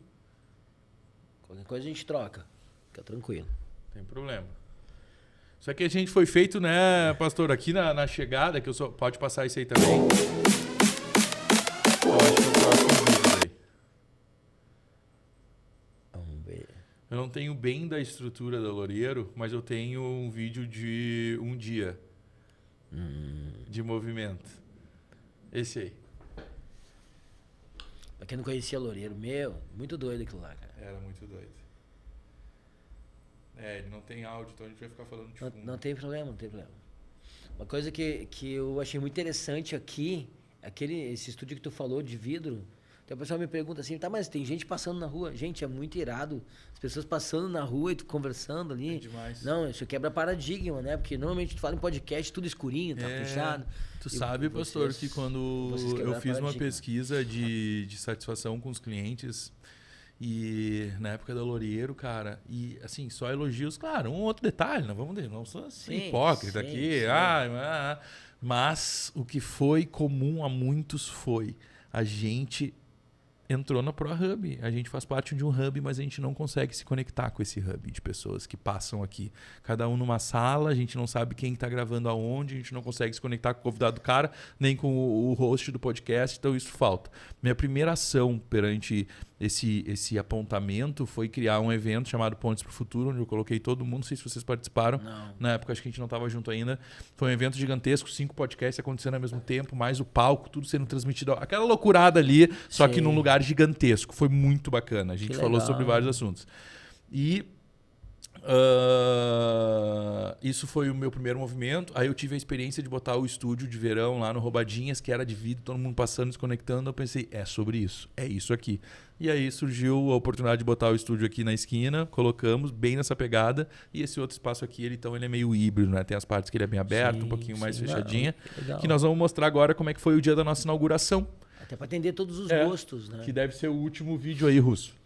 Qualquer coisa a gente troca. Fica tranquilo. Tem problema. Isso aqui a gente foi feito, né, pastor? Aqui na chegada, que pode passar isso aí também. Eu acho que é o próximo vídeo aí. Vamos ver. Eu não tenho bem da estrutura da Loureiro, mas eu tenho um vídeo de um dia de movimento. Esse aí. Pra quem não conhecia Loureiro, muito doido aquilo lá, cara. Era muito doido. Ele não tem áudio, então a gente vai ficar falando de fundo. Não tem problema. Uma coisa que eu achei muito interessante aqui, esse estúdio que tu falou de vidro, então o pessoal me pergunta assim, tá, mas tem gente passando na rua. Gente, é muito irado. As pessoas passando na rua e tu conversando ali. É demais. Não, isso quebra paradigma, né? Porque normalmente tu fala em podcast tudo escurinho, tá fechado. Tu sabe, pastor, que quando eu fiz uma pesquisa de satisfação com os clientes... E na época da Loureiro, cara, e assim, só elogios, claro, um outro detalhe, não sou assim hipócrita aqui, Mas o que foi comum a muitos foi a gente entrou na ProHub. A gente faz parte de um hub, mas a gente não consegue se conectar com esse hub de pessoas que passam aqui. Cada um numa sala, a gente não sabe quem está gravando aonde, a gente não consegue se conectar com o convidado do cara, nem com o host do podcast, então isso falta. Minha primeira ação perante esse apontamento foi criar um evento chamado Pontes para o Futuro, onde eu coloquei todo mundo, não sei se vocês participaram. Não. Na época acho que a gente não estava junto ainda. Foi um evento gigantesco, 5 podcasts acontecendo ao mesmo tempo, mais o palco, tudo sendo transmitido. Aquela loucurada ali, só que num lugar gigantesco. Foi muito bacana. A gente falou sobre vários assuntos. E isso foi o meu primeiro movimento. Aí eu tive a experiência de botar o estúdio de verão lá no Roubadinhas, que era de vídeo, todo mundo passando, desconectando. Eu pensei, é sobre isso, é isso aqui. E aí surgiu a oportunidade de botar o estúdio aqui na esquina, colocamos bem nessa pegada. E esse outro espaço aqui, ele é meio híbrido, né? Tem as partes que ele é bem aberto, um pouquinho mais fechadinha. Legal. Que nós vamos mostrar agora como é que foi o dia da nossa inauguração. Até para atender todos os gostos, né? Que deve ser o último vídeo aí, Russo.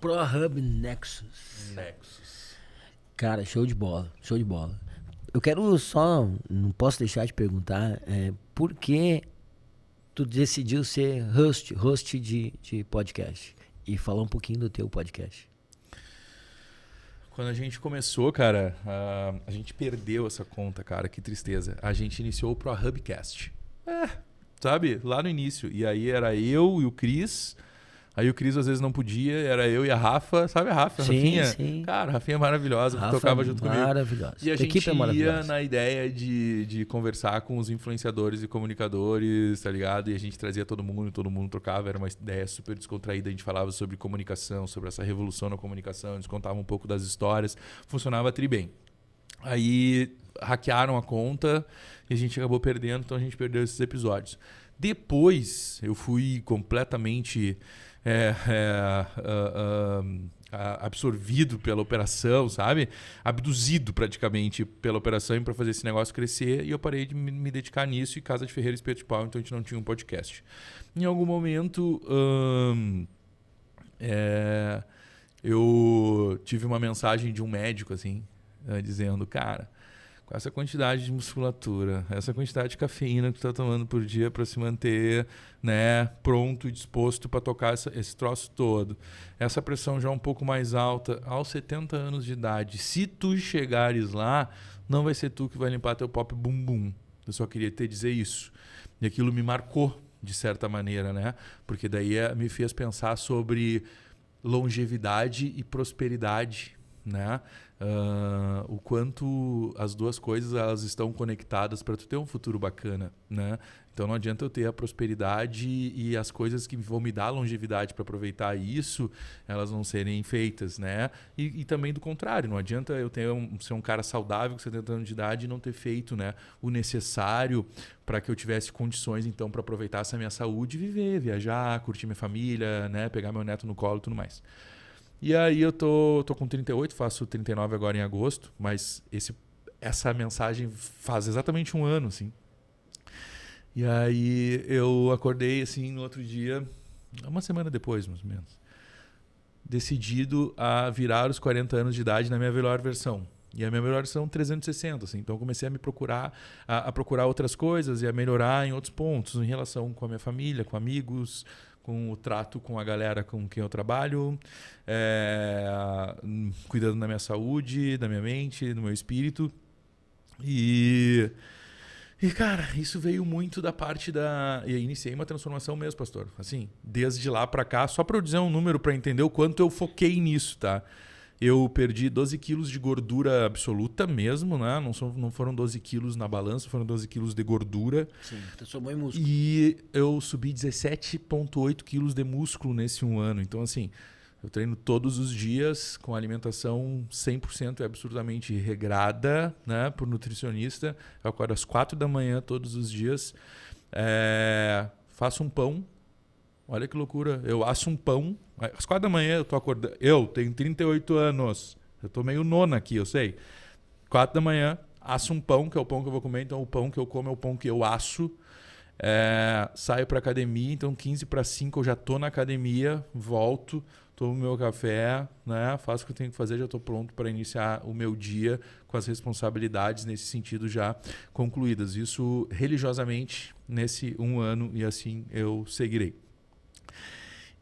ProHub Nexus. Cara, show de bola, show de bola. Eu quero só, não posso deixar de perguntar, por que tu decidiu ser host de podcast? E falar um pouquinho do teu podcast. Quando a gente começou, cara, a gente perdeu essa conta, cara, que tristeza. A gente iniciou o ProHubcast. Sabe? Lá no início. E aí era eu e o Cris. Aí o Cris às vezes não podia, era eu e a Rafa. Sabe a Rafa? Sim, Rafinha? sim. Cara, a Rafinha é maravilhosa, Rafa tocava junto comigo. Maravilhosa. E a Tua gente equipe é ia maravilhosa. na ideia de conversar com os influenciadores e comunicadores, tá ligado? E a gente trazia todo mundo trocava, era uma ideia super descontraída. A gente falava sobre comunicação, sobre essa revolução na comunicação, eles contavam um pouco das histórias. Funcionava tri bem. Aí hackearam a conta e a gente acabou perdendo, então a gente perdeu esses episódios. Depois eu fui completamente absorvido pela operação, sabe? Abduzido praticamente pela operação para fazer esse negócio crescer, e eu parei de me dedicar nisso, e Casa de Ferreira e Espeto de Pau, então a gente não tinha um podcast. Em algum momento eu tive uma mensagem de um médico assim, dizendo, cara, com essa quantidade de musculatura, essa quantidade de cafeína que tu tá tomando por dia para se manter, né, pronto e disposto para tocar esse troço todo, essa pressão já um pouco mais alta, aos 70 anos de idade, se tu chegares lá, não vai ser tu que vai limpar teu pop bumbum. Eu só queria te dizer isso. E aquilo me marcou, de certa maneira, né? Porque daí me fez pensar sobre longevidade e prosperidade, né? O quanto as duas coisas elas estão conectadas para tu ter um futuro bacana, né? Então não adianta eu ter a prosperidade e as coisas que vão me dar longevidade para aproveitar isso, elas não serem feitas, né? E também do contrário, não adianta eu ser um cara saudável com 70 anos de idade e não ter feito, né, o necessário para que eu tivesse condições então para aproveitar essa minha saúde e viver, viajar, curtir minha família, né, pegar meu neto no colo e tudo mais. E aí eu tô com 38, faço 39 agora em agosto, mas essa mensagem faz exatamente um ano, assim. E aí eu acordei, assim, no outro dia, uma semana depois, mais ou menos, decidido a virar os 40 anos de idade na minha melhor versão. E a minha melhor versão 360, assim. Então eu comecei a procurar outras coisas e a melhorar em outros pontos, em relação com a minha família, com amigos, com o trato com a galera com quem eu trabalho, cuidando da minha saúde, da minha mente, do meu espírito. E, cara, isso veio muito da parte da... E iniciei uma transformação mesmo, pastor. Assim, desde lá pra cá, só pra eu dizer um número pra entender o quanto eu foquei nisso, tá? Eu perdi 12 quilos de gordura absoluta mesmo, né? Não foram 12 quilos na balança, foram 12 quilos de gordura. Sim, transformou em músculo. E eu subi 17,8 quilos de músculo nesse um ano. Então, assim, eu treino todos os dias com alimentação 100% e absurdamente regrada, né? Por nutricionista. Eu acordo às 4 da manhã todos os dias. Faço um pão. Olha que loucura. Eu asso um pão. Às 4 da manhã eu tô acordando. Eu tenho 38 anos. Eu tô meio nona aqui, eu sei. 4 da manhã, asso um pão, que é o pão que eu vou comer. Então o pão que eu como é o pão que eu asso. Saio pra academia. Então 15 para 5 eu já tô na academia. Volto, tomo meu café, né? Faço o que eu tenho que fazer. Já tô pronto para iniciar o meu dia com as responsabilidades nesse sentido já concluídas. Isso religiosamente nesse um ano e assim eu seguirei.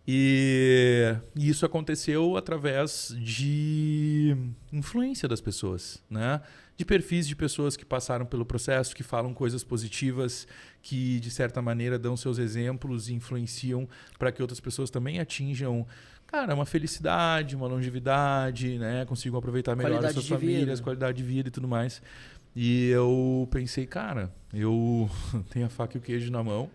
E isso aconteceu através de influência das pessoas, né? De perfis de pessoas que passaram pelo processo, que falam coisas positivas, que de certa maneira dão seus exemplos e influenciam para que outras pessoas também atinjam, cara, uma felicidade, uma longevidade, né? Consigam aproveitar melhor Qualidade as suas de famílias, vida. qualidade de vida e tudo mais. E eu pensei, cara, eu tenho a faca e o queijo na mão.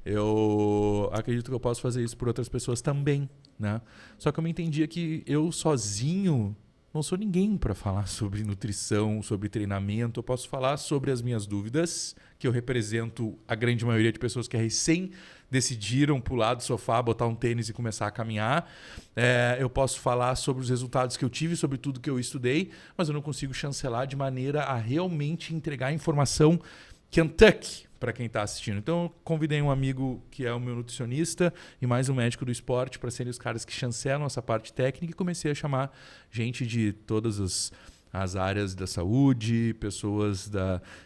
Eu acredito que eu posso fazer isso por outras pessoas também, né? Só que eu me entendia que eu sozinho não sou ninguém para falar sobre nutrição, sobre treinamento. Eu posso falar sobre as minhas dúvidas, que eu represento a grande maioria de pessoas que recém decidiram pular do sofá, botar um tênis e começar a caminhar. Eu posso falar sobre os resultados que eu tive, sobre tudo que eu estudei, mas eu não consigo chancelar de maneira a realmente entregar informação Kentucky para quem está assistindo. Então eu convidei um amigo que é o meu nutricionista e mais um médico do esporte para serem os caras que chancelam essa parte técnica, e comecei a chamar gente de todas as áreas da saúde, pessoas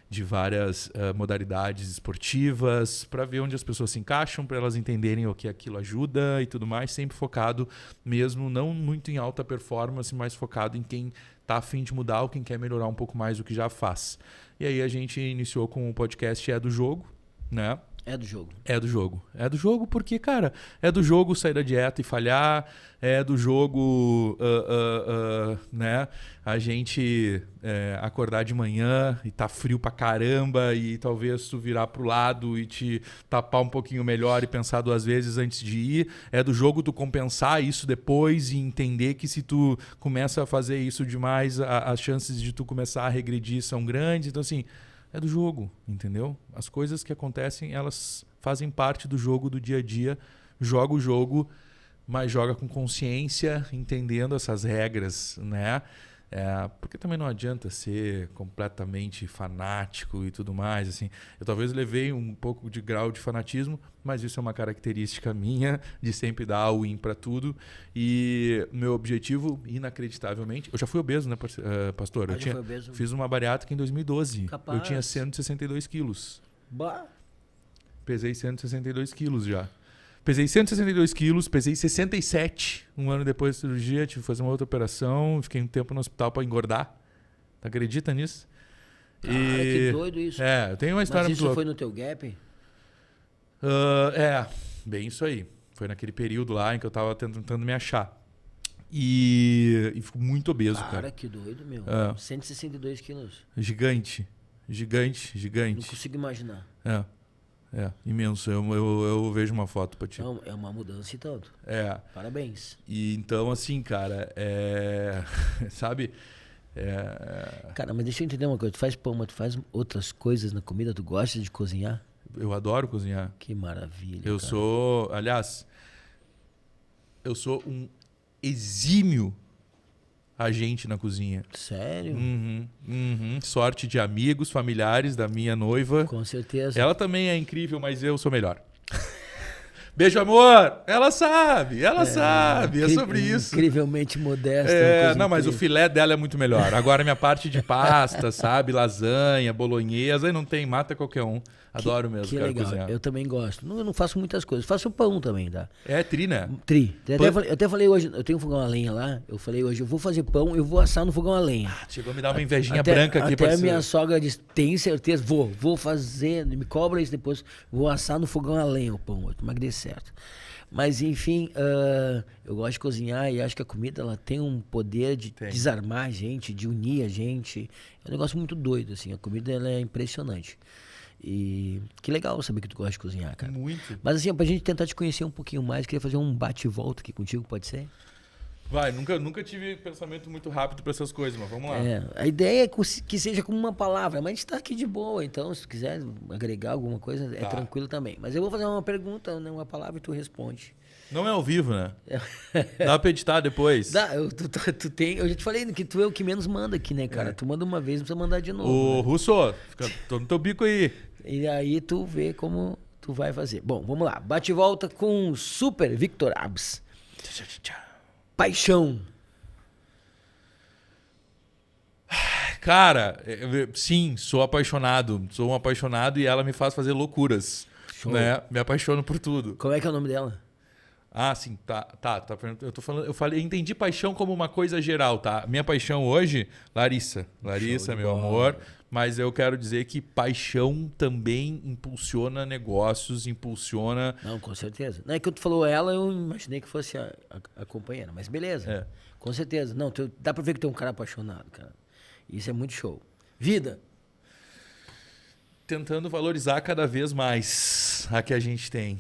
de várias modalidades esportivas, para ver onde as pessoas se encaixam, para elas entenderem o que aquilo ajuda e tudo mais, sempre focado mesmo, não muito em alta performance, mas focado em quem está a fim de mudar ou quem quer melhorar um pouco mais do que já faz. E aí a gente iniciou com o podcast É do Jogo, né? É do jogo. É do jogo. É do jogo porque, cara, é do jogo sair da dieta e falhar, é do jogo, né? A gente acordar de manhã e tá frio pra caramba e talvez tu virar pro lado e te tapar um pouquinho melhor e pensar 2 vezes antes de ir. É do jogo tu compensar isso depois e entender que se tu começa a fazer isso demais, as chances de tu começar a regredir são grandes. Então, assim, é do jogo, entendeu? As coisas que acontecem, elas fazem parte do jogo do dia a dia. Joga o jogo, mas joga com consciência, entendendo essas regras, né? Porque também não adianta ser completamente fanático e tudo mais, assim. Eu talvez levei um pouco de grau de fanatismo, mas isso é uma característica minha de sempre dar o win para tudo. E meu objetivo, inacreditavelmente... Eu já fui obeso, né, pastor? Eu Já foi obeso? fiz uma bariátrica em 2012. Capaz. Eu tinha 162 quilos. Bah. Pesei 162 quilos já. Pesei 162 quilos, pesei 67 um ano depois da cirurgia, tive que fazer uma outra operação, fiquei um tempo no hospital para engordar. Tu acredita nisso? Cara, que doido isso. Eu tenho uma história Mas isso muito foi louca. no teu gap? Bem isso aí. Foi naquele período lá em que eu tava tentando me achar. E fico muito obeso, cara. Cara, que doido, meu. 162 quilos. Gigante. Não consigo imaginar. Imenso. Eu vejo uma foto pra ti. Não, é uma mudança e tanto. Parabéns. E então, assim, cara, sabe? Cara, mas deixa eu entender uma coisa. Tu faz pão, mas tu faz outras coisas na comida? Tu gosta de cozinhar? Eu adoro cozinhar. Que maravilha, Eu cara. sou, aliás, eu sou um exímio agente na cozinha. Sério? Sorte de amigos, familiares da minha noiva. Com certeza. Ela também é incrível, mas eu sou melhor. Beijo, amor! Ela sabe, é sobre isso. Incrivelmente modesta. uma coisa Não, mas o incrível. filé dela é muito melhor. Agora minha parte de pasta, sabe? Lasanha, bolonhesa, aí não tem, mata qualquer um. Adoro mesmo, Que cara, legal. cozinhar. Eu também gosto. Eu não faço muitas coisas. Faço pão também, tá? É tri, né? Tri. Eu até falei hoje, eu tenho um fogão a lenha lá. Eu falei hoje, eu vou fazer pão, eu vou assar no fogão a lenha. Chegou a me dar uma invejinha branca aqui, Até a parceiro. minha sogra disse, tem certeza? Vou fazer, me cobra isso depois. Vou assar no fogão a lenha o pão, mas que dê certo. Mas enfim, eu gosto de cozinhar e acho que a comida ela tem um poder de desarmar a gente, de unir a gente. É um negócio muito doido, assim. A comida ela é impressionante. E que legal saber que tu gosta de cozinhar, cara. Muito. Mas assim, pra gente tentar te conhecer um pouquinho mais, queria fazer um bate-volta aqui contigo, pode ser? Vai, nunca tive pensamento muito rápido pra essas coisas, mas vamos lá. A ideia é que seja com uma palavra, mas a gente tá aqui de boa, então se tu quiser agregar alguma coisa, é tranquilo também. Mas eu vou fazer uma pergunta, né, uma palavra e tu responde. Não é ao vivo, né? Dá pra editar depois. Dá, tu tem, eu já te falei que tu é o que menos manda aqui, né, cara? Tu manda uma vez, não precisa mandar de novo. Ô, Né? Russo, tô no teu bico aí. E aí tu vê como tu vai fazer. Bom, vamos lá. Bate e volta com o Super Victor Abs. Paixão. Cara, sim, sou apaixonado. Sou um apaixonado e ela me faz fazer loucuras. Show. Né? Me apaixono por tudo. Como é que é o nome dela? Ah, sim, tá. Eu tô falando, entendi paixão como uma coisa geral, tá? Minha paixão hoje, Larissa, meu amor, mas eu quero dizer que paixão também impulsiona negócios, impulsiona. Não, com certeza. Não é que tu falou ela, eu imaginei que fosse a companheira, mas beleza. É. Com certeza. Não, dá pra ver que tu é um cara apaixonado, cara. Isso é muito show. Vida. Tentando valorizar cada vez mais a que a gente tem.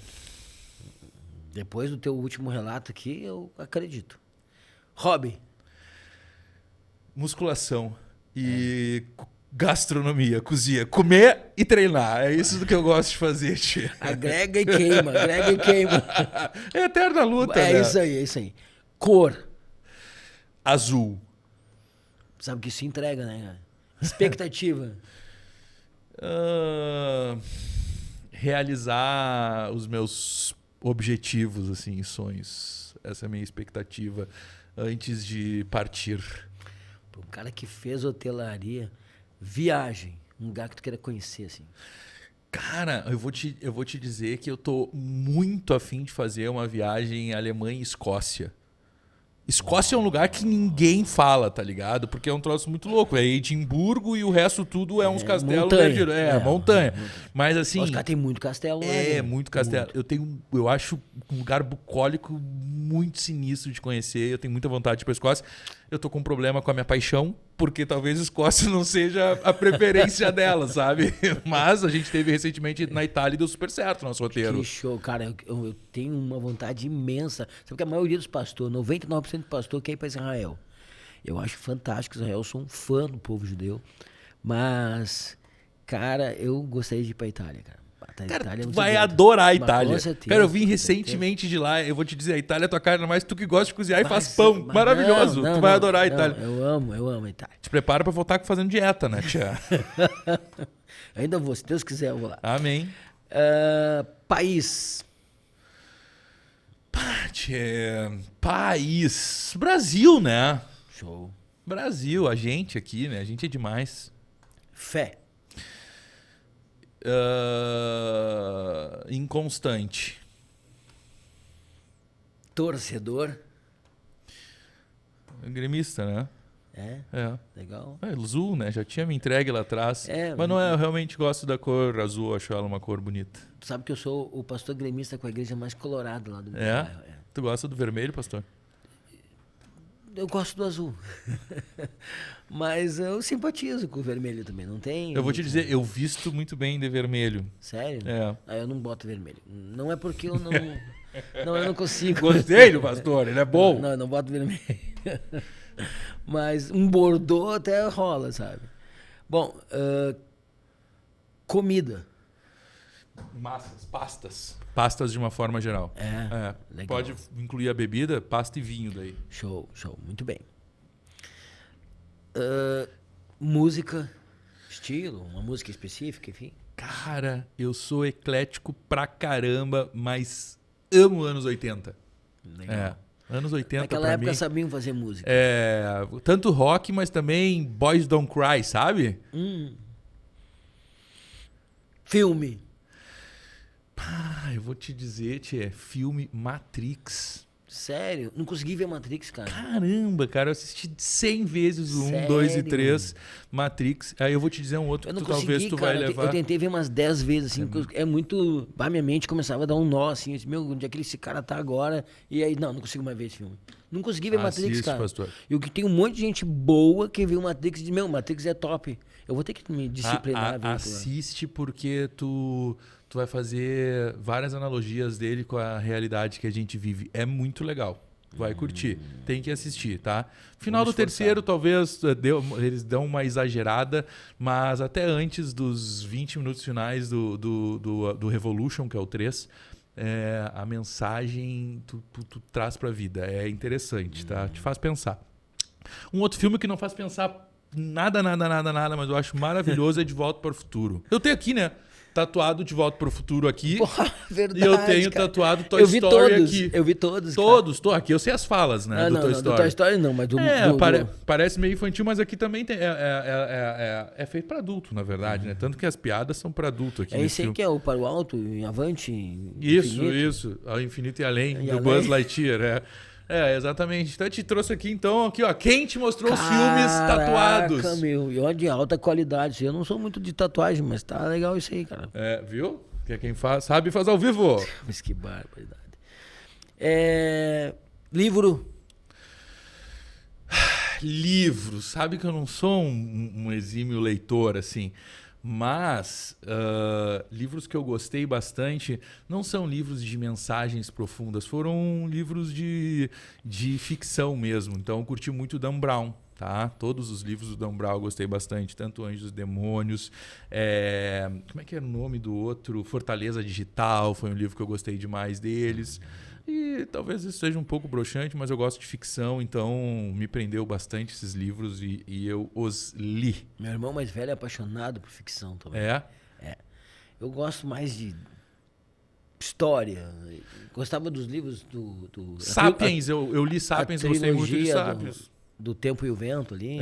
Depois do teu último relato aqui, eu acredito. Hobby. Musculação e gastronomia, cozinha. Comer e treinar. É isso do que eu gosto de fazer, tia. Agrega e queima, agrega e queima. É eterna luta, É né? isso aí, é isso aí. Cor. Azul. Sabe que isso entrega, né, cara? Expectativa. Realizar os meus objetivos, assim, sonhos. Essa é a minha expectativa antes de partir. Um cara que fez hotelaria, viagem, um lugar que tu queira conhecer, assim. Cara, eu vou te dizer que eu tô muito afim de fazer uma viagem Alemanha e Escócia. Escócia é um lugar que ninguém fala, tá ligado? Porque é um troço muito louco. É Edimburgo e o resto tudo é uns castelos. montanha. Montanha. Mas assim. Os caras têm muito castelo lá. É, né? muito castelo. Eu acho um lugar bucólico muito sinistro de conhecer. Eu tenho muita vontade de ir pra Escócia. Eu tô com um problema com a minha paixão, porque talvez Escócia não seja a preferência dela, sabe? Mas a gente teve recentemente na Itália e deu super certo o nosso roteiro. Que show, cara. Eu tenho uma vontade imensa. Sabe que a maioria dos pastores, 99% do pastor quer ir para Israel. Eu acho fantástico Israel. Eu sou um fã do povo judeu. Mas, cara, eu gostaria de ir para Itália, cara. Cara, Itália é tu um vai segredo. adorar a Mas Itália. com certeza, Cara, eu vim com recentemente de lá. Eu vou te dizer, a Itália é tua cara, mas tu que gosta de cozinhar e faz Mas- pão. mas Maravilhoso. não, Tu vai não, adorar a não, Itália. Eu amo a Itália. Te prepara pra voltar fazendo dieta, né, tia? Ainda vou, se Deus quiser, eu vou lá. Amém. País. Tchê, país. Brasil, né? Show. Brasil, a gente aqui, né? A gente é demais. Fé. Inconstante. Torcedor. Gremista, né? É. Legal. É, azul, né? Já tinha me entregue lá atrás. É, Mas não é, eu realmente gosto da cor azul, acho ela uma cor bonita. Tu sabe que eu sou o pastor gremista com a igreja mais colorada lá do meu É? bairro. Tu gosta do vermelho, pastor? Eu gosto do azul. Mas eu simpatizo com o vermelho também, não tem? Eu vou te dizer, eu visto muito bem de vermelho. Sério? É. Ah, eu não boto vermelho. Não é porque eu não. Não, eu não consigo. Gostei do pastor, ele é bom. Não, eu não boto vermelho. Mas um bordô até rola, sabe? Bom, comida. Massas, pastas. Pastas de uma forma geral. É, legal. Pode incluir a bebida, pasta e vinho daí. Show, muito bem. Música, estilo, uma música específica, enfim. Cara, eu sou eclético pra caramba, mas amo anos 80. Legal. Anos 80 Naquela pra época mim. sabiam fazer música. Tanto rock, mas também Boys Don't Cry, sabe? Filme. Ah, eu vou te dizer, tchê, filme Matrix. Sério? Não consegui ver Matrix, cara. Caramba, cara, eu assisti 100 vezes o 1, Sério? 2 e 3 Matrix. Aí eu vou te dizer um outro Eu que não talvez consegui, tu cara. vai Eu levar. tentei ver umas 10 vezes, assim, porque é muito... Bah, minha mente começava a dar um nó, assim. Eu disse, meu, onde é que esse cara tá agora? E aí, não consigo mais ver esse filme. Não consegui ver Matrix, Assiste, cara. pastor. E o que tem um monte de gente boa que viu Matrix e diz, meu, Matrix é top. Eu vou ter que me disciplinar. a ver aquilo lá. Assiste porque tu vai fazer várias analogias dele com a realidade que a gente vive. É muito legal. Vai curtir. Tem que assistir, tá? Final Vamos do terceiro, talvez eles dão uma exagerada, mas até antes dos 20 minutos finais do Revolution, que é o 3, a mensagem tu traz pra vida. É interessante, tá? Te faz pensar. Um outro filme que não faz pensar nada, mas eu acho maravilhoso é De Volta para o Futuro. Eu tenho aqui, né? Tatuado De Volta para o Futuro aqui. Porra, verdade, E eu tenho cara. tatuado Toy Eu vi Story todos, aqui. eu vi todos, cara. Todos, aqui eu sei as falas, né? Ah, do não, Toy não, Story. do Toy Story não, mas do... Parece meio infantil, mas aqui também tem, é feito para adulto, na verdade, né? Tanto que as piadas são para adulto aqui É nesse esse aí filme. que é o Para o Alto, em Avante, Isso, Infinito. isso. Ao infinito e além, E do além. Buzz Lightyear, exatamente. Então eu te trouxe aqui, então, aqui, ó. Quem te mostrou os filmes tatuados? Caraca, meu. E ó, de alta qualidade. Eu não sou muito de tatuagem, mas tá legal isso aí, cara. Viu? Que é quem sabe faz ao vivo. Mas que barbaridade. Livro. Livros. Sabe que eu não sou um exímio leitor, assim. Mas livros que eu gostei bastante não são livros de mensagens profundas, foram livros de ficção mesmo. Então eu curti muito Dan Brown, tá? Todos os livros do Dan Brown eu gostei bastante, tanto Anjos e Demônios, como é que era o nome do outro? Fortaleza Digital, foi um livro que eu gostei demais deles. E talvez isso seja um pouco broxante, mas eu gosto de ficção, então me prendeu bastante esses livros e eu os li. Meu irmão mais velho é apaixonado por ficção também. Eu gosto mais de história. Gostava dos livros do Sapiens, eu li Sapiens, gostei muito de trilogia Sapiens. do Tempo e o Vento ali.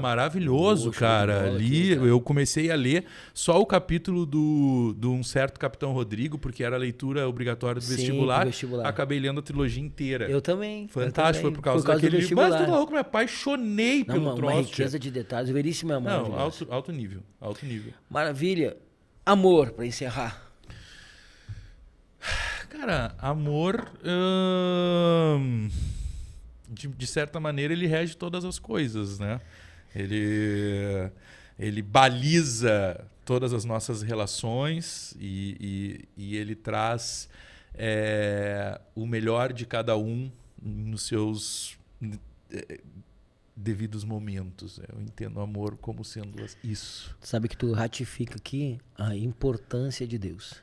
Maravilhoso, Poxa, cara. que bola Ali aquilo, cara. eu comecei a ler só o capítulo do Um Certo Capitão Rodrigo, porque era a leitura obrigatória do Sim, vestibular. do vestibular. Acabei lendo a trilogia inteira. Eu também. Fantástico, eu foi também, por causa daquele do livro. Mas vestibular. tu louco, me apaixonei Não, pelo uma troço. riqueza de detalhes. O Veríssimo é Não, maravilhoso. alto nível, alto nível. Maravilha. Amor, pra encerrar. Cara, amor, de certa maneira, ele rege todas as coisas, né? Ele baliza todas as nossas relações e ele traz o melhor de cada um nos seus devidos momentos. Eu entendo o amor como sendo isso. Sabe que tu ratifica aqui a importância de Deus.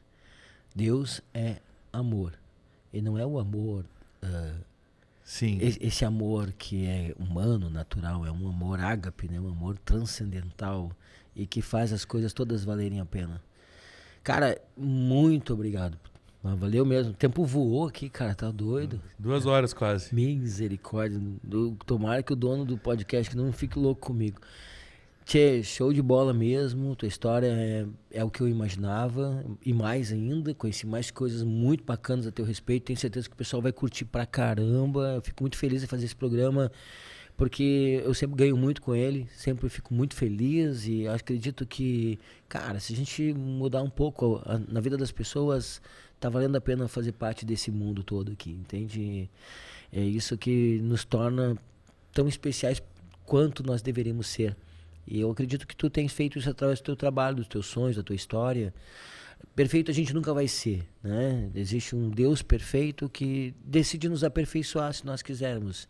Deus é amor. E não é o amor... Sim. Esse amor que é humano, natural, é um amor ágape, né? Um amor transcendental e que faz as coisas todas valerem a pena. Cara, muito obrigado. Valeu mesmo. O tempo voou aqui, cara, tá doido. 2 horas quase. Misericórdia. Tomara que o dono do podcast não fique louco comigo. Tchê, show de bola mesmo. Tua história é o que eu imaginava e mais ainda. Conheci mais coisas muito bacanas a teu respeito. Tenho certeza que o pessoal vai curtir pra caramba. Eu fico muito feliz em fazer esse programa porque eu sempre ganho muito com ele. Sempre fico muito feliz e acredito que, cara, se a gente mudar um pouco na vida das pessoas, tá valendo a pena fazer parte desse mundo todo aqui, entende? É isso que nos torna tão especiais quanto nós deveríamos ser. E eu acredito que tu tens feito isso através do teu trabalho, dos teus sonhos, da tua história. Perfeito a gente nunca vai ser, né? Existe um Deus perfeito que decide nos aperfeiçoar se nós quisermos.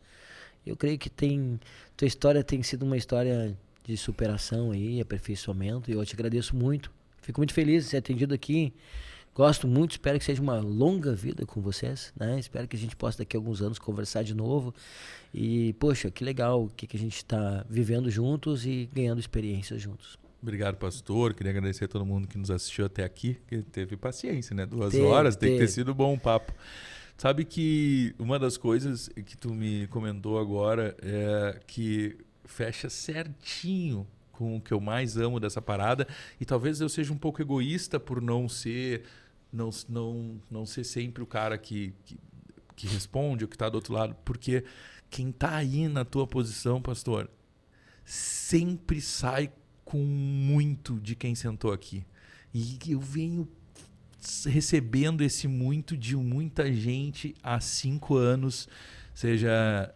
Eu creio que tua história tem sido uma história de superação aí, aperfeiçoamento, e eu te agradeço muito. Fico muito feliz de ser atendido aqui. Gosto muito, espero que seja uma longa vida com vocês, né? Espero que a gente possa daqui a alguns anos conversar de novo. E, poxa, que legal o que a gente está vivendo juntos e ganhando experiências juntos. Obrigado, pastor. Queria agradecer a todo mundo que nos assistiu até aqui, que teve paciência, né? 2 horas, tem que ter sido bom o papo. Sabe que uma das coisas que tu me comentou agora é que fecha certinho com o que eu mais amo dessa parada. E talvez eu seja um pouco egoísta por não ser sempre o cara que responde, ou que está do outro lado. Porque quem tá aí na tua posição, pastor, sempre sai com muito de quem sentou aqui. E eu venho recebendo esse muito de muita gente há 5 anos, seja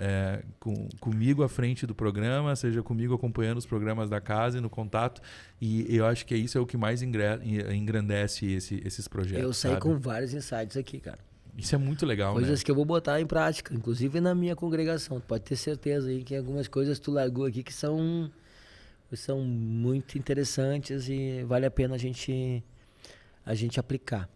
comigo à frente do programa, seja comigo acompanhando os programas da casa e no contato. E eu acho que isso é o que mais engrandece esses projetos. Eu saí sabe? com vários insights aqui, cara. Isso é muito legal, Coisas né? que eu vou botar em prática, inclusive na minha congregação. Tu pode ter certeza aí que algumas coisas tu largou aqui que são muito interessantes e vale a pena a gente aplicar.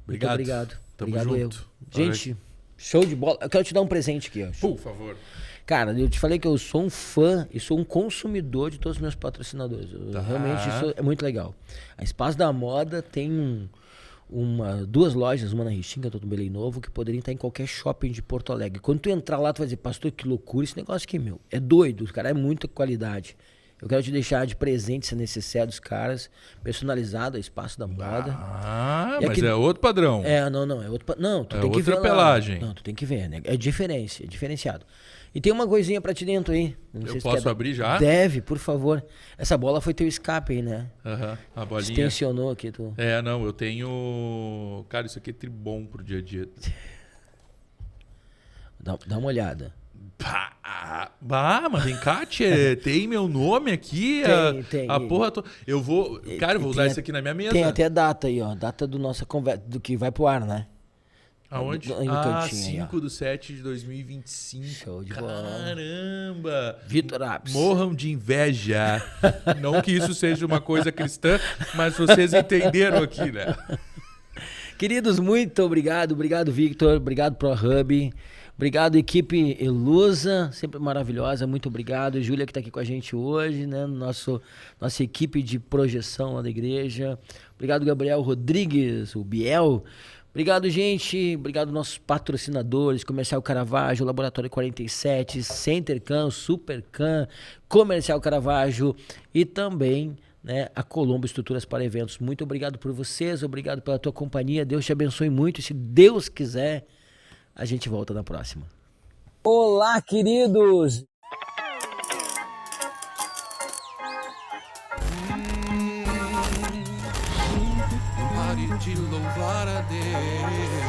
Muito Obrigado. obrigado. Tamo Obrigado junto. Gente, show de bola. Eu quero te dar um presente aqui, ó. Por favor. Cara, eu te falei que eu sou um fã e sou um consumidor de todos os meus patrocinadores. Realmente isso é muito legal. A Espaço da Moda tem duas lojas, uma na Restinga, outra no Belém Novo, que poderiam estar em qualquer shopping de Porto Alegre. Quando tu entrar lá, tu vai dizer, pastor, que loucura esse negócio aqui, meu. É doido, cara, é muita qualidade. Eu quero te deixar de presente essa necessidade dos caras, personalizado, a Espaço da Moda. Mas aqui- é outro padrão. Não, é outro. Não, tu É tem que ver outra lá. pelagem. Não, tu tem que ver, né? É diferenciado. E tem uma coisinha pra ti dentro aí. Não sei Eu se tu posso quer- abrir já? Deve, por favor. Essa bola foi teu escape aí, né? Aham, a bolinha. Extensionou aqui, tu. Não, eu tenho... Cara, isso aqui é tribom pro dia a dia. Dá uma olhada. Mas vem cá, tchê, tem meu nome aqui? Tem. A porra toda. Eu vou usar tem isso aqui na minha mesa. Tem até data aí, ó. Data do nossa conversa, do que vai pro ar, né? Aonde? Aí no cantinho aí, ó. 5/7/2025. Show de bola. Caramba! Vitor Apps. Morram de inveja. Não que isso seja uma coisa cristã, mas vocês entenderam aqui, né? Queridos, muito obrigado. Obrigado, Victor. Obrigado, ProHub. Obrigado, equipe Elusa, sempre maravilhosa. Muito obrigado. Júlia, que está aqui com a gente hoje, né? Nossa equipe de projeção lá da igreja. Obrigado, Gabriel Rodrigues, o Biel. Obrigado, gente. Obrigado, nossos patrocinadores, Comercial Caravaggio, Laboratório 47, Centercan, Supercan, Comercial Caravaggio e também, né, a Colombo Estruturas para Eventos. Muito obrigado por vocês, obrigado pela tua companhia. Deus te abençoe muito e, se Deus quiser, a gente volta na próxima. Olá, queridos! Pare de louvar a Deus.